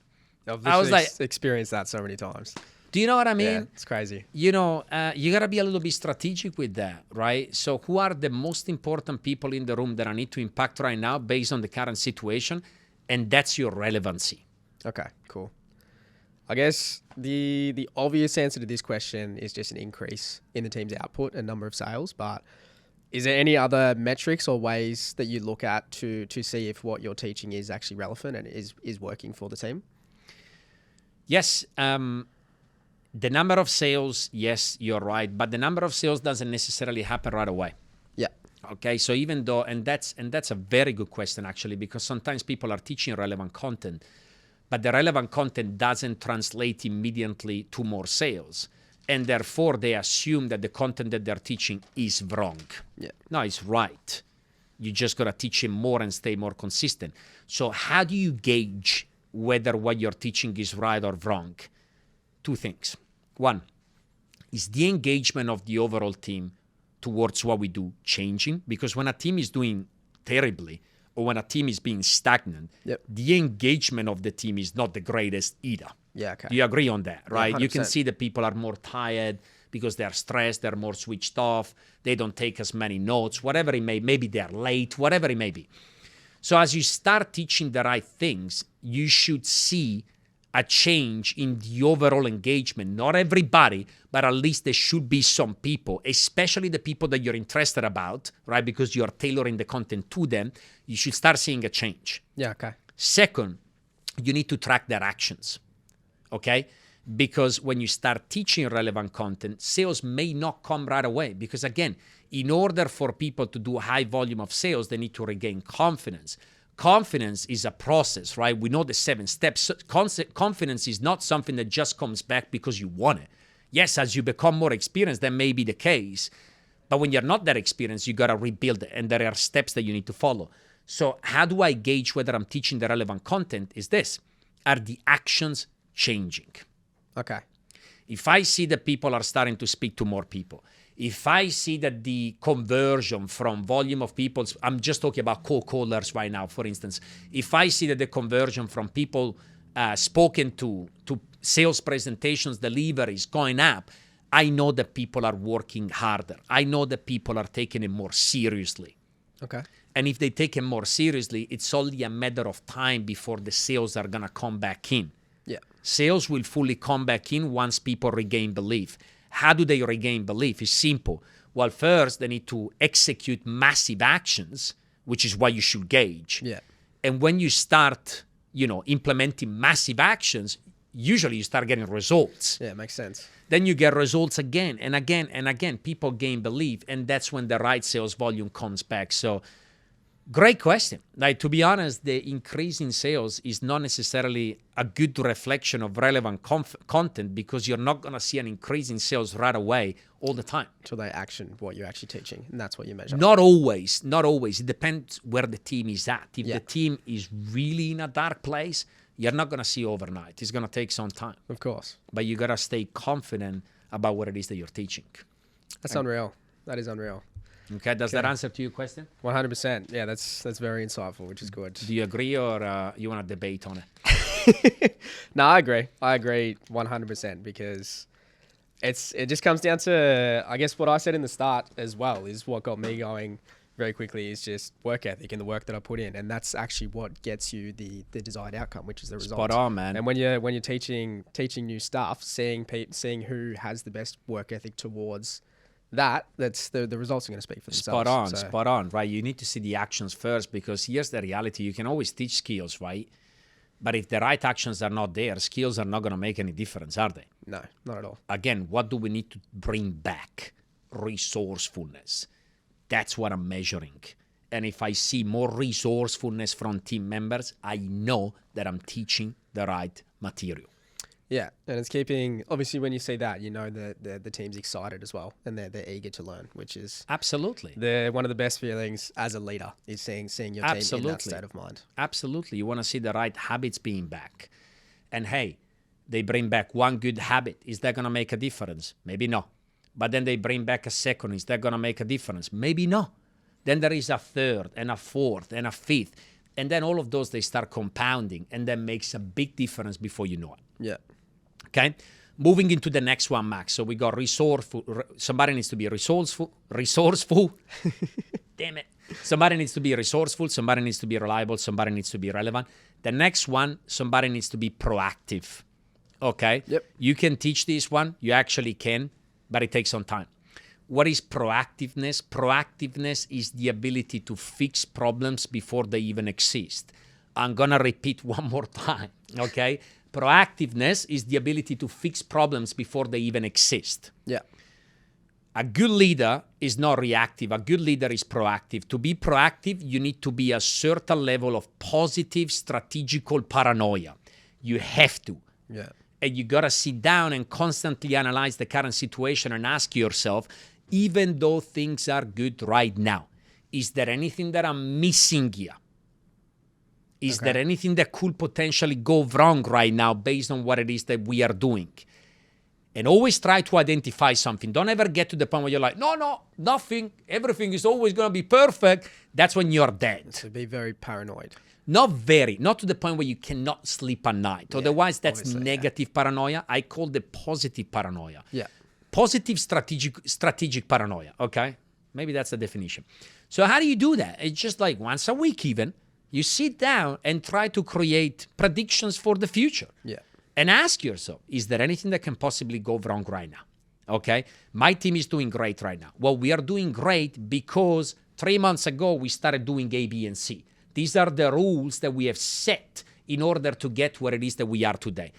B: I was like, experienced that so many times.
A: Do you know what I mean?
B: Yeah, it's crazy.
A: You know, you got to be a little bit strategic with that, right? So who are the most important people in the room that I need to impact right now based on the current situation? And that's your relevancy.
B: Okay, cool. I guess the obvious answer to this question is just an increase in the team's output and number of sales. But is there any other metrics or ways that you look at to see if what you're teaching is actually relevant and is working for the team?
A: Yes. The number of sales, yes, you're right. But the number of sales doesn't necessarily happen right away.
B: Yeah.
A: Okay, so even though, and that's a very good question actually, because sometimes people are teaching relevant content, but the relevant content doesn't translate immediately to more sales. And therefore, they assume that the content that they're teaching is wrong.
B: Yeah.
A: No, it's right. You just got to teach it more and stay more consistent. So how do you gauge whether what you're teaching is right or wrong? Two things. One, is the engagement of the overall team towards what we do changing? Because when a team is doing terribly or when a team is being stagnant, the engagement of the team is not the greatest either.
B: Yeah, okay.
A: Do you agree on that, right?
B: Yeah,
A: you can see that people are more tired because they're stressed, they're more switched off, they don't take as many notes, whatever it may be. Maybe they're late, whatever it may be. So as you start teaching the right things, you should see a change in the overall engagement. Not everybody, but at least there should be some people, especially the people that you're interested about, right? Because you're tailoring the content to them. You should start seeing a change.
B: Yeah, okay.
A: Second, you need to track their actions, okay? Because when you start teaching relevant content, sales may not come right away. Because again, in order for people to do a high volume of sales, they need to regain confidence. Confidence is a process, right? We know the 7 steps. Confidence is not something that just comes back because you want it. Yes, as you become more experienced, that may be the case. But when you're not that experienced, you got to rebuild it. And there are steps that you need to follow. So how do I gauge whether I'm teaching the relevant content? Is this: are the actions changing?
B: Okay.
A: If I see that people are starting to speak to more people, if I see that the conversion from volume of people, I'm just talking about cold callers right now, for instance. If I see that the conversion from people spoken to sales presentations, deliveries going up, I know that people are working harder. I know that people are taking it more seriously.
B: Okay.
A: And if they take it more seriously, it's only a matter of time before the sales are going to come back in.
B: Yeah.
A: Sales will fully come back in once people regain belief. How do they regain belief? It's simple. Well, first, they need to execute massive actions, which is what you should gauge.
B: Yeah.
A: And when you start, implementing massive actions, usually you start getting results.
B: Yeah, makes sense.
A: Then you get results again and again and again. People gain belief, and that's when the right sales volume comes back. So, great question. Like, to be honest, the increase in sales is not necessarily a good reflection of relevant content, because you're not going to see an increase in sales right away all the time.
B: Until they action what you're actually teaching, and that's what you measure.
A: Not always. It depends where the team is at. If
B: Yeah.
A: the team is really in a dark place, you're not going to see overnight. It's going to take some time.
B: Of course.
A: But you got to stay confident about what it is that you're teaching.
B: That's unreal. That is unreal.
A: Okay, does that answer to your question?
B: 100%. Yeah, that's very insightful, which is good.
A: Do you agree, or you want to debate on it?
B: No, I agree. I agree 100%, because it just comes down to, I guess, what I said in the start as well, is what got me going very quickly is just work ethic and the work that I put in, and that's actually what gets you the desired outcome, which is the result.
A: Spot on, man.
B: And when you're teaching new stuff, seeing who has the best work ethic towards that's the results are going to speak for themselves.
A: Spot on, right? You need to see the actions first, because here's the reality. You can always teach skills, right? But if the right actions are not there, skills are not going to make any difference, are they?
B: No, not at all.
A: Again, what do we need to bring back? Resourcefulness. That's what I'm measuring. And if I see more resourcefulness from team members, I know that I'm teaching the right material.
B: Yeah, and it's keeping, obviously when you see that, you know that the team's excited as well, and they're eager to learn, which is
A: absolutely
B: one of the best feelings as a leader, is seeing your team in that state of mind.
A: Absolutely. You want to see the right habits being back. And hey, they bring back one good habit. Is that going to make a difference? Maybe not. But then they bring back a second. Is that going to make a difference? Maybe not. Then there is a third and a fourth and a fifth. And then all of those, they start compounding, and that makes a big difference before you know it.
B: Yeah.
A: Okay, moving into the next one, Max. So we got resourceful. Somebody needs to be resourceful. Damn it. Somebody needs to be resourceful. Somebody needs to be reliable. Somebody needs to be relevant. The next one, somebody needs to be proactive. Okay?
B: Yep.
A: You can teach this one. You actually can, but it takes some time. What is proactiveness? Proactiveness is the ability to fix problems before they even exist. I'm going to repeat one more time. Okay? Proactiveness is the ability to fix problems before they even exist.
B: Yeah.
A: A good leader is not reactive. A good leader is proactive. To be proactive, you need to be a certain level of positive strategical paranoia. You have to.
B: Yeah.
A: And you got to sit down and constantly analyze the current situation and ask yourself, even though things are good right now, is there anything that I'm missing here? Is there anything that could potentially go wrong right now based on what it is that we are doing? And always try to identify something. Don't ever get to the point where you're like, no, nothing. Everything is always going to be perfect. That's when you're dead.
B: So be very paranoid.
A: Not to the point where you cannot sleep at night.
B: Yeah,
A: Otherwise, that's
B: obviously,
A: paranoia. I call the positive paranoia.
B: Yeah.
A: Positive strategic paranoia, okay? Maybe that's the definition. So how do you do that? It's just like once a week even, you sit down and try to create predictions for the future.
B: Yeah.
A: And ask yourself, is there anything that can possibly go wrong right now? Okay? My team is doing great right now. Well, we are doing great because 3 months ago, we started doing A, B, and C. These are the rules that we have set in order to get where it is that we are today.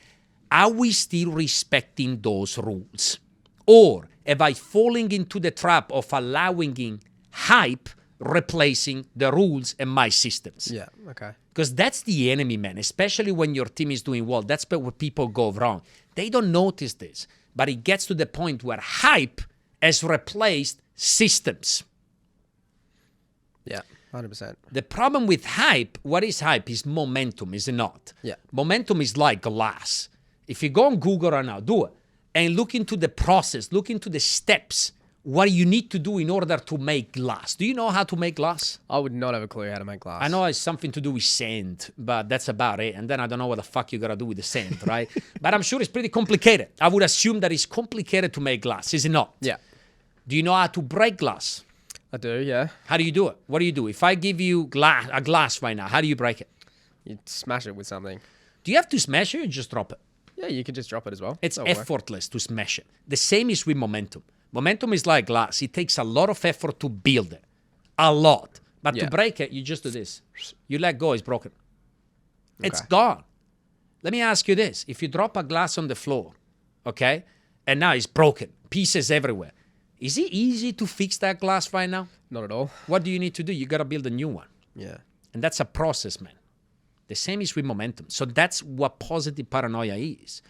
A: Are we still respecting those rules? Or am I falling into the trap of allowing hype replacing the rules and my systems?
B: Yeah, okay.
A: Because that's the enemy, man, especially when your team is doing well. That's where people go wrong. They don't notice this, but it gets to the point where hype has replaced systems.
B: Yeah, 100%.
A: The problem with hype, what is hype? Is momentum, is it not?
B: Yeah.
A: Momentum is like glass. If you go on Google right now, do it, and look into the process, look into the steps, what you need to do in order to make glass. Do you know how to make glass?
B: I would not have a clue how to make glass.
A: I know it's something to do with sand, but that's about it. And then I don't know what the fuck you got to do with the sand, right? But I'm sure it's pretty complicated. I would assume that it's complicated to make glass, is it not?
B: Yeah.
A: Do you know how to break glass?
B: I do, yeah.
A: How do you do it? What do you do? If I give you a glass right now, how do you break it?
B: You smash it with something.
A: Do you have to smash it or just drop it?
B: Yeah, you could just drop it as well.
A: It's
B: That'll work.
A: effortless to smash it. The same is with momentum. Momentum is like glass. It takes a lot of effort to build it. A lot. But to break it, you just do this. You let go, it's broken. It's gone. Let me ask you this. If you drop a glass on the floor, okay, and now it's broken, pieces everywhere, is it easy to fix that glass right now?
B: Not at all.
A: What do you need to do? You got to build a new one.
B: Yeah.
A: And that's a process, man. The same is with momentum. So that's what positive paranoia is.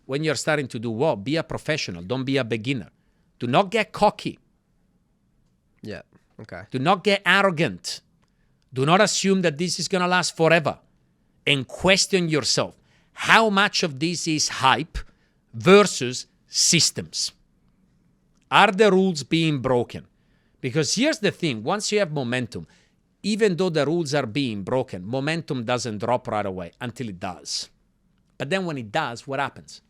A: When you're starting to do well, be a professional. Don't be a beginner. Do not get cocky.
B: Yeah. Okay.
A: Do not get arrogant. Do not assume that this is going to last forever. And question yourself. How much of this is hype versus systems? Are the rules being broken? Because here's the thing. Once you have momentum, even though the rules are being broken, momentum doesn't drop right away until it does. But then when it does, what happens?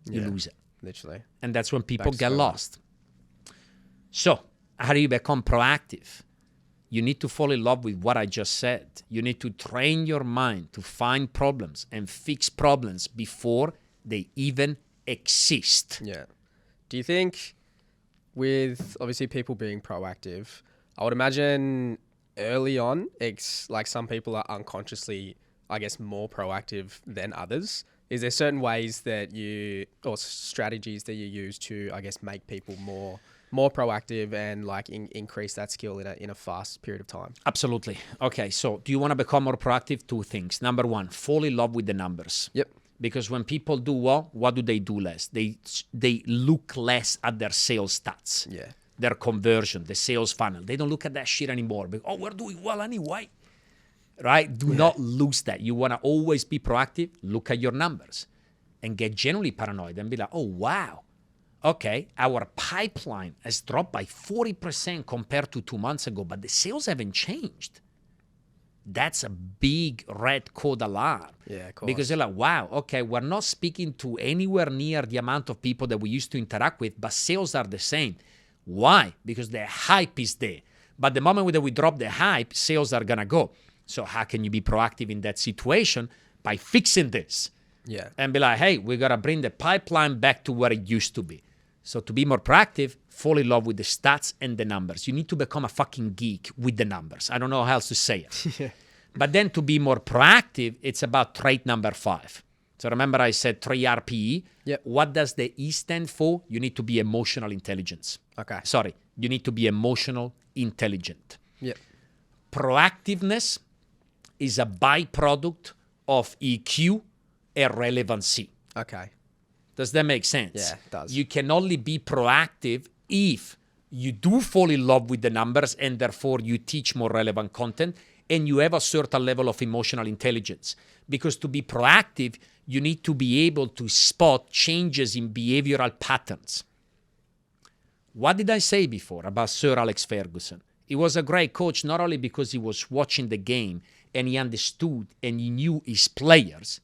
A: You lose it.
B: Literally.
A: And that's when people
B: Back
A: get
B: to
A: lost. So, how do you become proactive? You need to fall in love with what I just said. You need to train your mind to find problems and fix problems before they even exist.
B: Yeah. Do you think with obviously people being proactive, I would imagine early on, like some people are unconsciously, I guess, more proactive than others. Is there certain ways that or strategies that you use to, I guess, make people more proactive and like increase that skill in a fast period of time?
A: Absolutely. Okay, so do you want to become more proactive? 2 things. Number 1, fall in love with the numbers.
B: Yep.
A: Because when people do well, what do they do less? They look less at their sales stats.
B: Yeah.
A: Their conversion, the sales funnel. They don't look at that shit anymore. Because, we're doing well anyway. Right? Do not lose that. You want to always be proactive. Look at your numbers and get genuinely paranoid and be like, oh, wow. Okay, our pipeline has dropped by 40% compared to 2 months ago, but the sales haven't changed. That's a big red code alarm.
B: Yeah, of course.
A: Because they're like, wow, okay, we're not speaking to anywhere near the amount of people that we used to interact with, but sales are the same. Why? Because the hype is there. But the moment that we drop the hype, sales are going to go. So how can you be proactive in that situation? By fixing this.
B: Yeah.
A: And be like, hey, we got to bring the pipeline back to where it used to be. So to be more proactive, fall in love with the stats and the numbers. You need to become a fucking geek with the numbers. I don't know how else to say it.
B: Yeah.
A: But then to be more proactive, it's about trait number 5. So remember I said 3 RPE.
B: Yep.
A: What does the E stand for? You need to be emotional intelligence.
B: Okay.
A: Sorry, you need to be emotional intelligent.
B: Yep.
A: Proactiveness is a byproduct of EQ and relevancy.
B: Okay.
A: Does that make sense?
B: Yeah, it does.
A: You can only be proactive if you do fall in love with the numbers and therefore you teach more relevant content and you have a certain level of emotional intelligence. Because to be proactive, you need to be able to spot changes in behavioral patterns. What did I say before about Sir Alex Ferguson? He was a great coach not only because he was watching the game and he understood and he knew his players,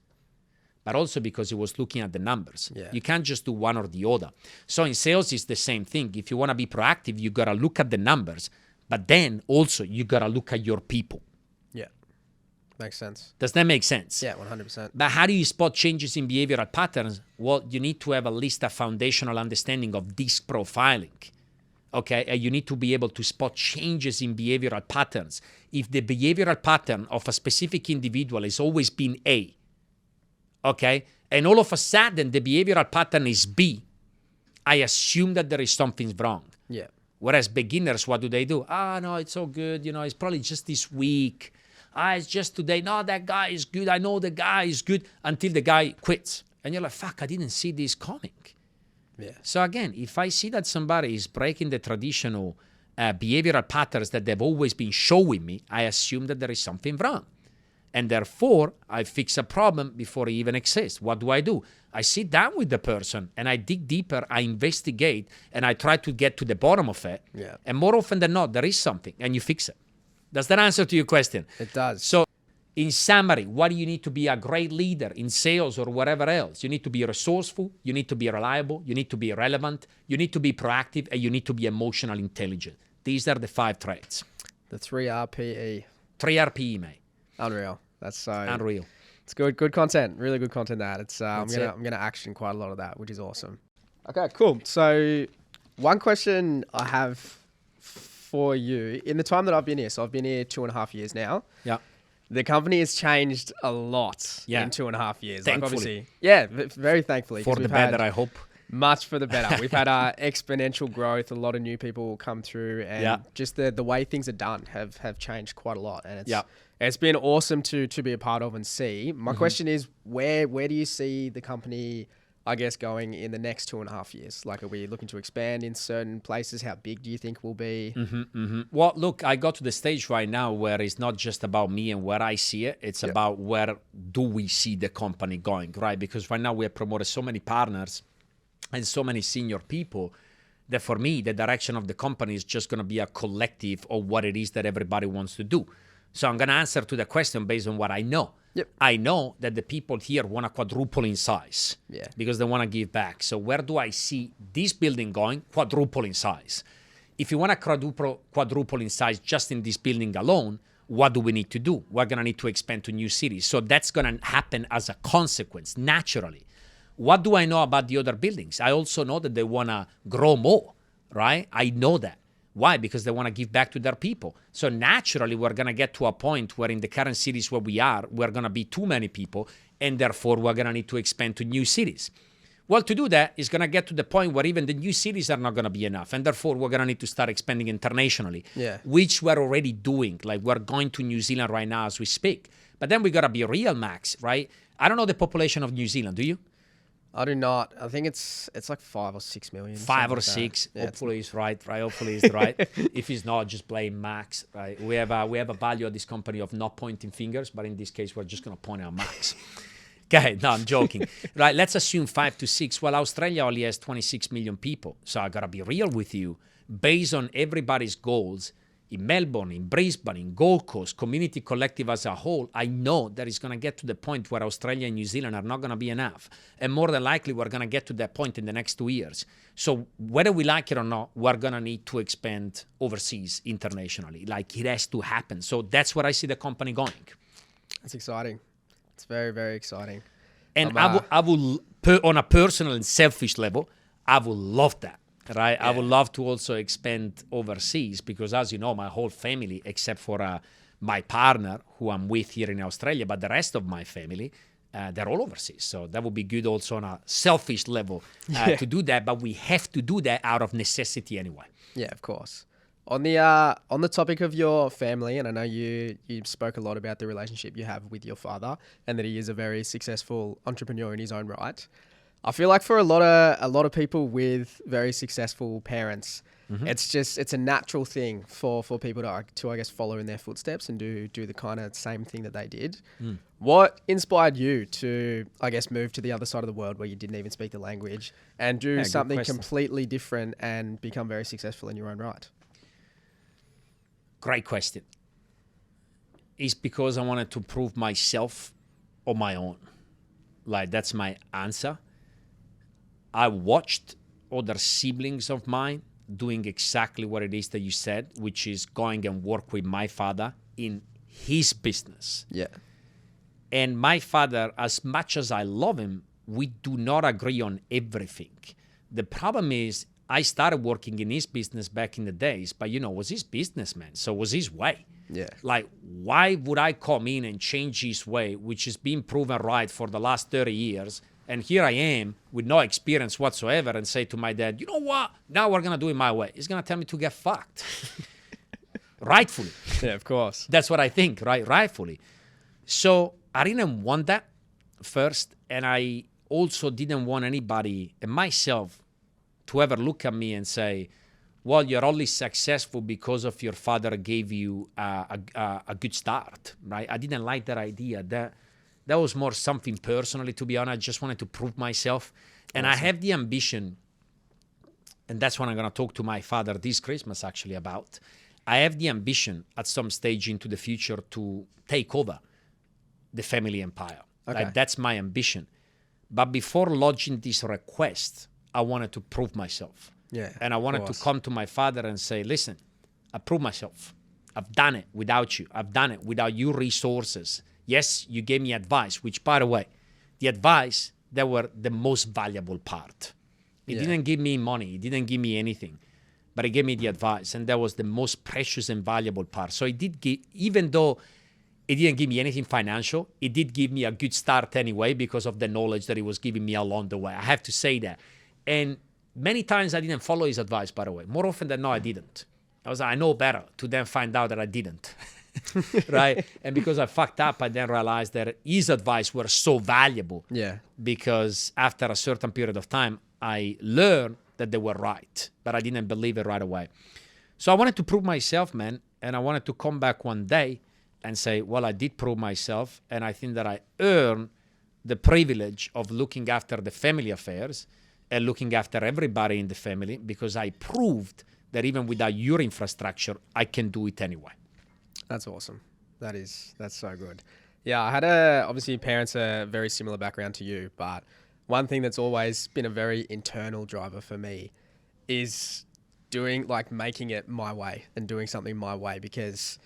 A: but also because he was looking at the numbers.
B: Yeah.
A: You can't just do one or the other. So in sales, it's the same thing. If you want to be proactive, you got to look at the numbers, but then also you got to look at your people.
B: Yeah. Makes sense.
A: Does that make sense?
B: Yeah, 100%.
A: But how do you spot changes in behavioral patterns? Well, you need to have at least a foundational understanding of disc profiling. Okay, and you need to be able to spot changes in behavioral patterns. If the behavioral pattern of a specific individual has always been A, okay, and all of a sudden the behavioral pattern is B, I assume that there is something wrong.
B: Yeah.
A: Whereas beginners, what do? No, it's all good. It's probably just this week. It's just today. No, that guy is good. I know the guy is good, until the guy quits. And you're like, fuck, I didn't see this coming.
B: Yeah.
A: So again, if I see that somebody is breaking the traditional behavioral patterns that they've always been showing me, I assume that there is something wrong. And therefore, I fix a problem before it even exists. What do? I sit down with the person and I dig deeper, I investigate, and I try to get to the bottom of it.
B: Yeah.
A: And more often than not, there is something, and you fix it. Does that answer to your question?
B: It does.
A: So, in summary, what do you need to be a great leader in sales or whatever else? You need to be resourceful, you need to be reliable, you need to be relevant, you need to be proactive, and you need to be emotionally intelligent. These are the 5 traits.
B: The 3 RPE.
A: 3 RPE, mate.
B: Unreal. That's so
A: Unreal.
B: It's good content. Really good content. That it's I'm
A: That's
B: gonna action quite a lot of that, which is awesome. Okay, cool. So one question I have for you, in the time that I've been here, so I've been here 2.5 years now.
A: Yeah.
B: The company has changed a lot
A: Yeah.
B: in 2.5 years.
A: Thankfully.
B: Like obviously, yeah, very thankfully.
A: For
B: 'cause
A: the
B: we've had
A: better, I hope.
B: much for the better. We've had exponential growth. A lot of new people come through, and
A: Yeah.
B: just the way things are done have changed quite a lot. And
A: Yeah.
B: it's been awesome to be a part of and see. My question is, where do you see the company, I guess, going in the next 2.5 years? Like, are we looking to expand in certain places? How big do you think we'll be?
A: Well, look, I got to the stage right now where it's not just about me and where I see it. It's about where do we see the company going, right? Because right now we have promoted so many partners and so many senior people that for me, the direction of the company is just going to be a collective of what it is that everybody wants to do. So I'm going to answer to the question based on what I know.
B: Yep.
A: I know that the people here want to quadruple in size because they want to give back. So where do I see this building going? Quadruple in size. If you want to quadruple in size just in this building alone, what do we need to do? We're going to need to expand to new cities. So that's going to happen as a consequence, naturally. What do I know about the other buildings? I also know that they want to grow more, right? I know that. Why? Because they want to give back to their people. So naturally, we're going to get to a point where in the current cities where we are, we're going to be too many people, and therefore we're going to need to expand to new cities. Well, to do that, it's going to get to the point where even the new cities are not going to be enough, and therefore we're going to need to start expanding internationally, which we're already doing. Like, we're going to New Zealand right now as we speak. But then we got to be real, Max, right? I don't know the population of New Zealand. Do you?
B: I do not. I think it's like 5 or 6 million.
A: 5 or
B: like
A: 6.
B: Yeah,
A: Hopefully he's right. Hopefully he's right. If he's not, just blame Max. Right? We have a value at this company of not pointing fingers, but in this case, we're just going to point out Max. Okay, no, I'm joking. Right, let's assume 5 to 6. Well, Australia only has 26 million people. So I got to be real with you. Based on everybody's goals, in Melbourne, in Brisbane, in Gold Coast, community collective as a whole, I know that it's going to get to the point where Australia and New Zealand are not going to be enough. And more than likely, we're going to get to that point in the next 2 years. So whether we like it or not, we're going to need to expand overseas internationally. Like, it has to happen. So that's where I see the company going.
B: That's exciting. It's very, very exciting.
A: And I will, on a personal and selfish level, I would love that. Right, I would love to also expand overseas because, as you know, my whole family, except for my partner, who I'm with here in Australia, but the rest of my family, they're all overseas. So that would be good also on a selfish level to do that. But we have to do that out of necessity anyway.
B: Yeah, of course. On the topic of your family, and I know you spoke a lot about the relationship you have with your father, and that he is a very successful entrepreneur in his own right. I feel like for a lot of people with very successful parents, it's a natural thing for people to I guess follow in their footsteps and do the kind of same thing that they did. What inspired you to I guess move to the other side of the world where you didn't even speak the language and do something completely different and become very successful in your own right?
A: Great question. It's because I wanted to prove myself on my own. Like, that's my answer. I watched other siblings of mine doing exactly what it is that you said, which is going and work with my father in his business.
B: Yeah.
A: And my father, as much as I love him, we do not agree on everything. The problem is, I started working in his business back in the days, but it was his business, man. So it was his way.
B: Yeah.
A: Like, why would I come in and change his way, which has been proven right for the last 30 years? And here I am with no experience whatsoever and say to my dad, you know what? Now we're going to do it my way. He's going to tell me to get fucked. Rightfully.
B: Yeah, of course.
A: That's what I think, right? Rightfully. So I didn't want that first. And I also didn't want anybody and myself to ever look at me and say, well, you're only successful because of your father gave you a good start, right? I didn't like that idea. That was more something personally, to be honest. I just wanted to prove myself. And awesome. I have the ambition, and that's what I'm going to talk to my father this Christmas actually about. I have the ambition at some stage into the future to take over the family empire.
B: Okay.
A: Like, that's my ambition. But before lodging this request, I wanted to prove myself.
B: Yeah,
A: and I wanted to come to my father and say, listen, I proved myself. I've done it without you. I've done it without your resources. Yes, you gave me advice, which, by the way, the advice, that were the most valuable part. It didn't give me money. It didn't give me anything. But it gave me the advice, and that was the most precious and valuable part. So it did give, even though it didn't give me anything financial, it did give me a good start anyway because of the knowledge that it was giving me along the way. I have to say that. And many times I didn't follow his advice, by the way. More often than not, I didn't. I was like, I know better, to then find out that I didn't. Right? And because I fucked up, I then realized that his advice were so valuable.
B: Yeah.
A: Because after a certain period of time, I learned that they were right, but I didn't believe it right away. So I wanted to prove myself, man. And I wanted to come back one day and say, well, I did prove myself. And I think that I earned the privilege of looking after the family affairs and looking after everybody in the family, because I proved that even without your infrastructure, I can do it anyway.
B: That's awesome. That's so good. Yeah, I had obviously parents are very similar background to you, but one thing that's always been a very internal driver for me is making it my way and doing something my way, because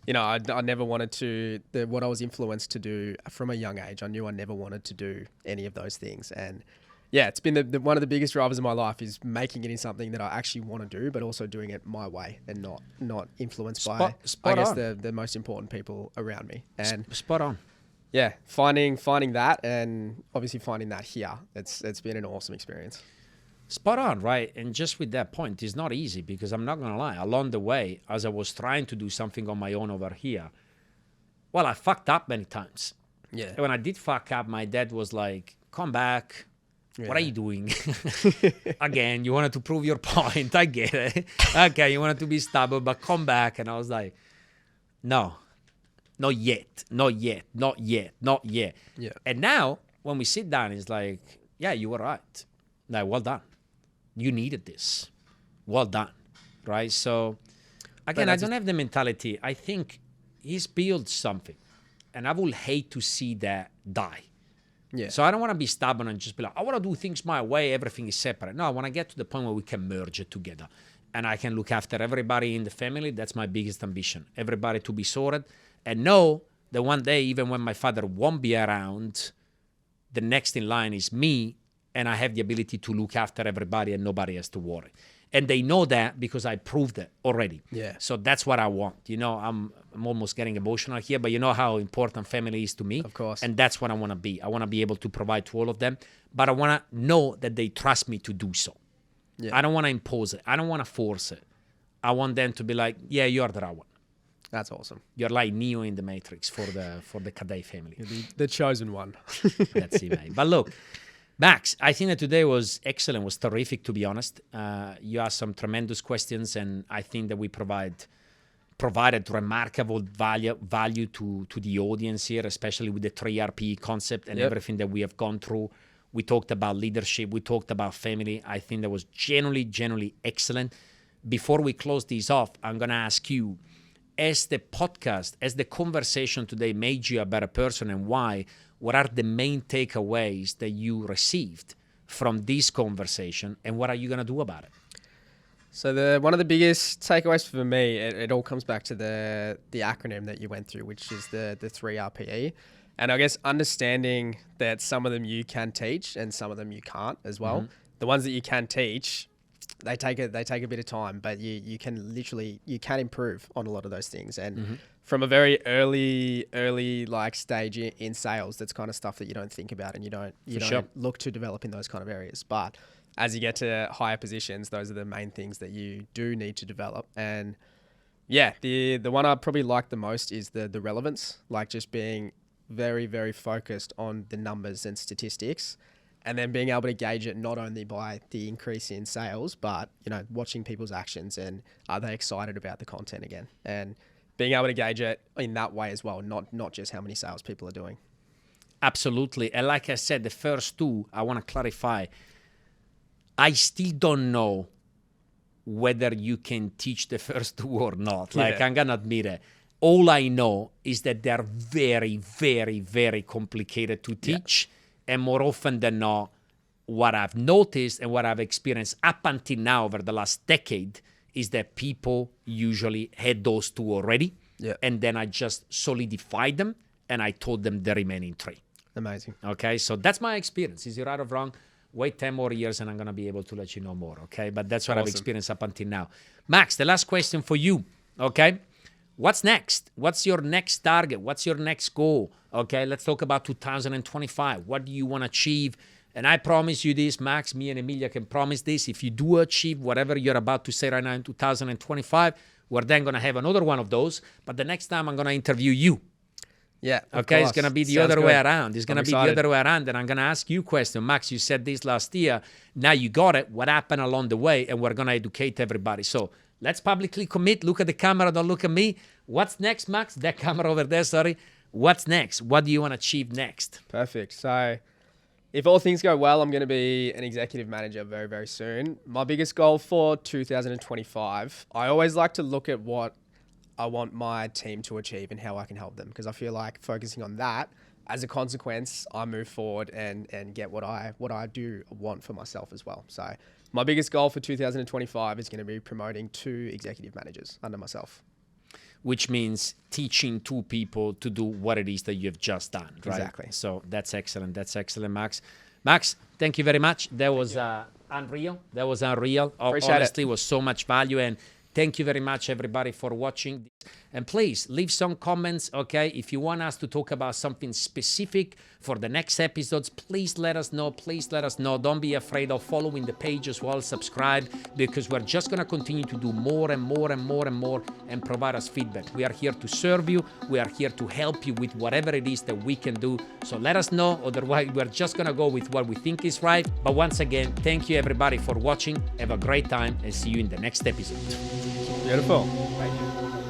B: I never wanted to, what I was influenced to do from a young age, I knew I never wanted to do any of those things. And yeah, it's been one of the biggest drivers of my life is making it in something that I actually want to do, but also doing it my way and not influenced by, I guess, the most important people around me. And
A: spot on.
B: Yeah, finding that, and obviously finding that here, it's been an awesome experience.
A: Spot on, right? And just with that point, it's not easy, because I'm not going to lie. Along the way, as I was trying to do something on my own over here, well, I fucked up many times.
B: Yeah.
A: And when I did fuck up, my dad was like, come back. Yeah. What are you doing? Again, you wanted to prove your point. I get it. Okay, you wanted to be stubborn, but come back. And I was like, no, not yet. Yeah. And now, when we sit down, it's like, yeah, you were right. Like, well done. You needed this. Well done. Right? So, again, I don't have the mentality. I think he's built something, and I will hate to see that die.
B: Yeah.
A: So I don't want to be stubborn and just be like, I want to do things my way, everything is separate. No, I want to get to the point where we can merge it together. And I can look after everybody in the family. That's my biggest ambition. Everybody to be sorted. And know that one day, even when my father won't be around, the next in line is me. And I have the ability to look after everybody and nobody has to worry. And they know that because I proved it already.
B: Yeah. So
A: that's what I want. I'm almost getting emotional here, but you know how important family is to me.
B: Of course.
A: And that's what I want to be. I want to be able to provide to all of them, but I want to know that they trust me to do so. Yeah. I don't want to impose it. I don't want to force it. I want them to be like, yeah, you're the right one.
B: That's awesome.
A: You're like Neo in the Matrix for the Cadei family.
B: You're the chosen one.
A: That's it, mate. But look, Max, I think that today was excellent, was terrific, to be honest. You asked some tremendous questions, and I think that we provided remarkable value to the audience here, especially with the 3RP concept and everything that we have gone through. We talked about leadership. We talked about family. I think that was generally excellent. Before we close this off, I'm going to ask you, as the podcast, as the conversation today made you a better person, and why, what are the main takeaways that you received from this conversation, and what are you going to do about it?
B: So one of the biggest takeaways for me, it all comes back to the acronym that you went through, which is the 3RPE. And I guess understanding that some of them you can teach and some of them you can't as well. Mm-hmm. The ones that you can teach, they take a bit of time, but you can improve on a lot of those things. And from a very early like stage in sales, that's kind of stuff that you don't think about and you don't look to develop in those kind of areas. But as you get to higher positions, those are the main things that you do need to develop. And yeah, the one I probably like the most is the relevance, like just being very, very focused on the numbers and statistics, and then being able to gauge it not only by the increase in sales, but, watching people's actions and are they excited about the content again, and being able to gauge it in that way as well, not just how many sales people are doing.
A: Absolutely. And like I said, the first two, I want to clarify, I still don't know whether you can teach the first two or not. Like, I'm going to admit it. All I know is that they're very, very, very complicated to teach. Yeah. And more often than not, what I've noticed and what I've experienced up until now over the last decade is that people usually had those two already. Yeah. And then I just solidified them and I taught them the remaining three.
B: Amazing.
A: Okay, so that's my experience. Is it right or wrong? Wait 10 more years and I'm going to be able to let you know more, okay? But that's what I've experienced up until now. Max, the last question for you, okay? What's next? What's your next target? What's your next goal? Okay, let's talk about 2025. What do you want to achieve? And I promise you this, Max, me and Emilia can promise this. If you do achieve whatever you're about to say right now in 2025, we're then going to have another one of those. But the next time I'm going to interview you.
B: Yeah.
A: Okay, it's going to be the other way around. It's going to be the other way around. And I'm going to ask you a question. Max, you said this last year. Now you got it. What happened along the way? And we're going to educate everybody. So let's publicly commit. Look at the camera. Don't look at me. What's next, Max? That camera over there, sorry. What's next? What do you want to achieve next?
B: Perfect. So if all things go well, I'm going to be an executive manager very, very soon. My biggest goal for 2025, I always like to look at what I want my team to achieve and how I can help them, because I feel like focusing on that, as a consequence, I move forward and get what I do want for myself as well. So my biggest goal for 2025 is going to be promoting 2 executive managers under myself.
A: Which means teaching 2 people to do what it is that you've just done, right?
B: Exactly.
A: So that's excellent. That's excellent, Max. Max, thank you very much. That was unreal. That was unreal. Honestly, it was so much value. And thank you very much, everybody, for watching. And please leave some comments, okay? If you want us to talk about something specific for the next episodes, please let us know. Please let us know. Don't be afraid of following the page as well. Subscribe, because we're just going to continue to do more and more and more and more and provide us feedback. We are here to serve you. We are here to help you with whatever it is that we can do. So let us know. Otherwise, we're just going to go with what we think is right. But once again, thank you, everybody, for watching. Have a great time and see you in the next episode.
B: Beautiful. Thank you.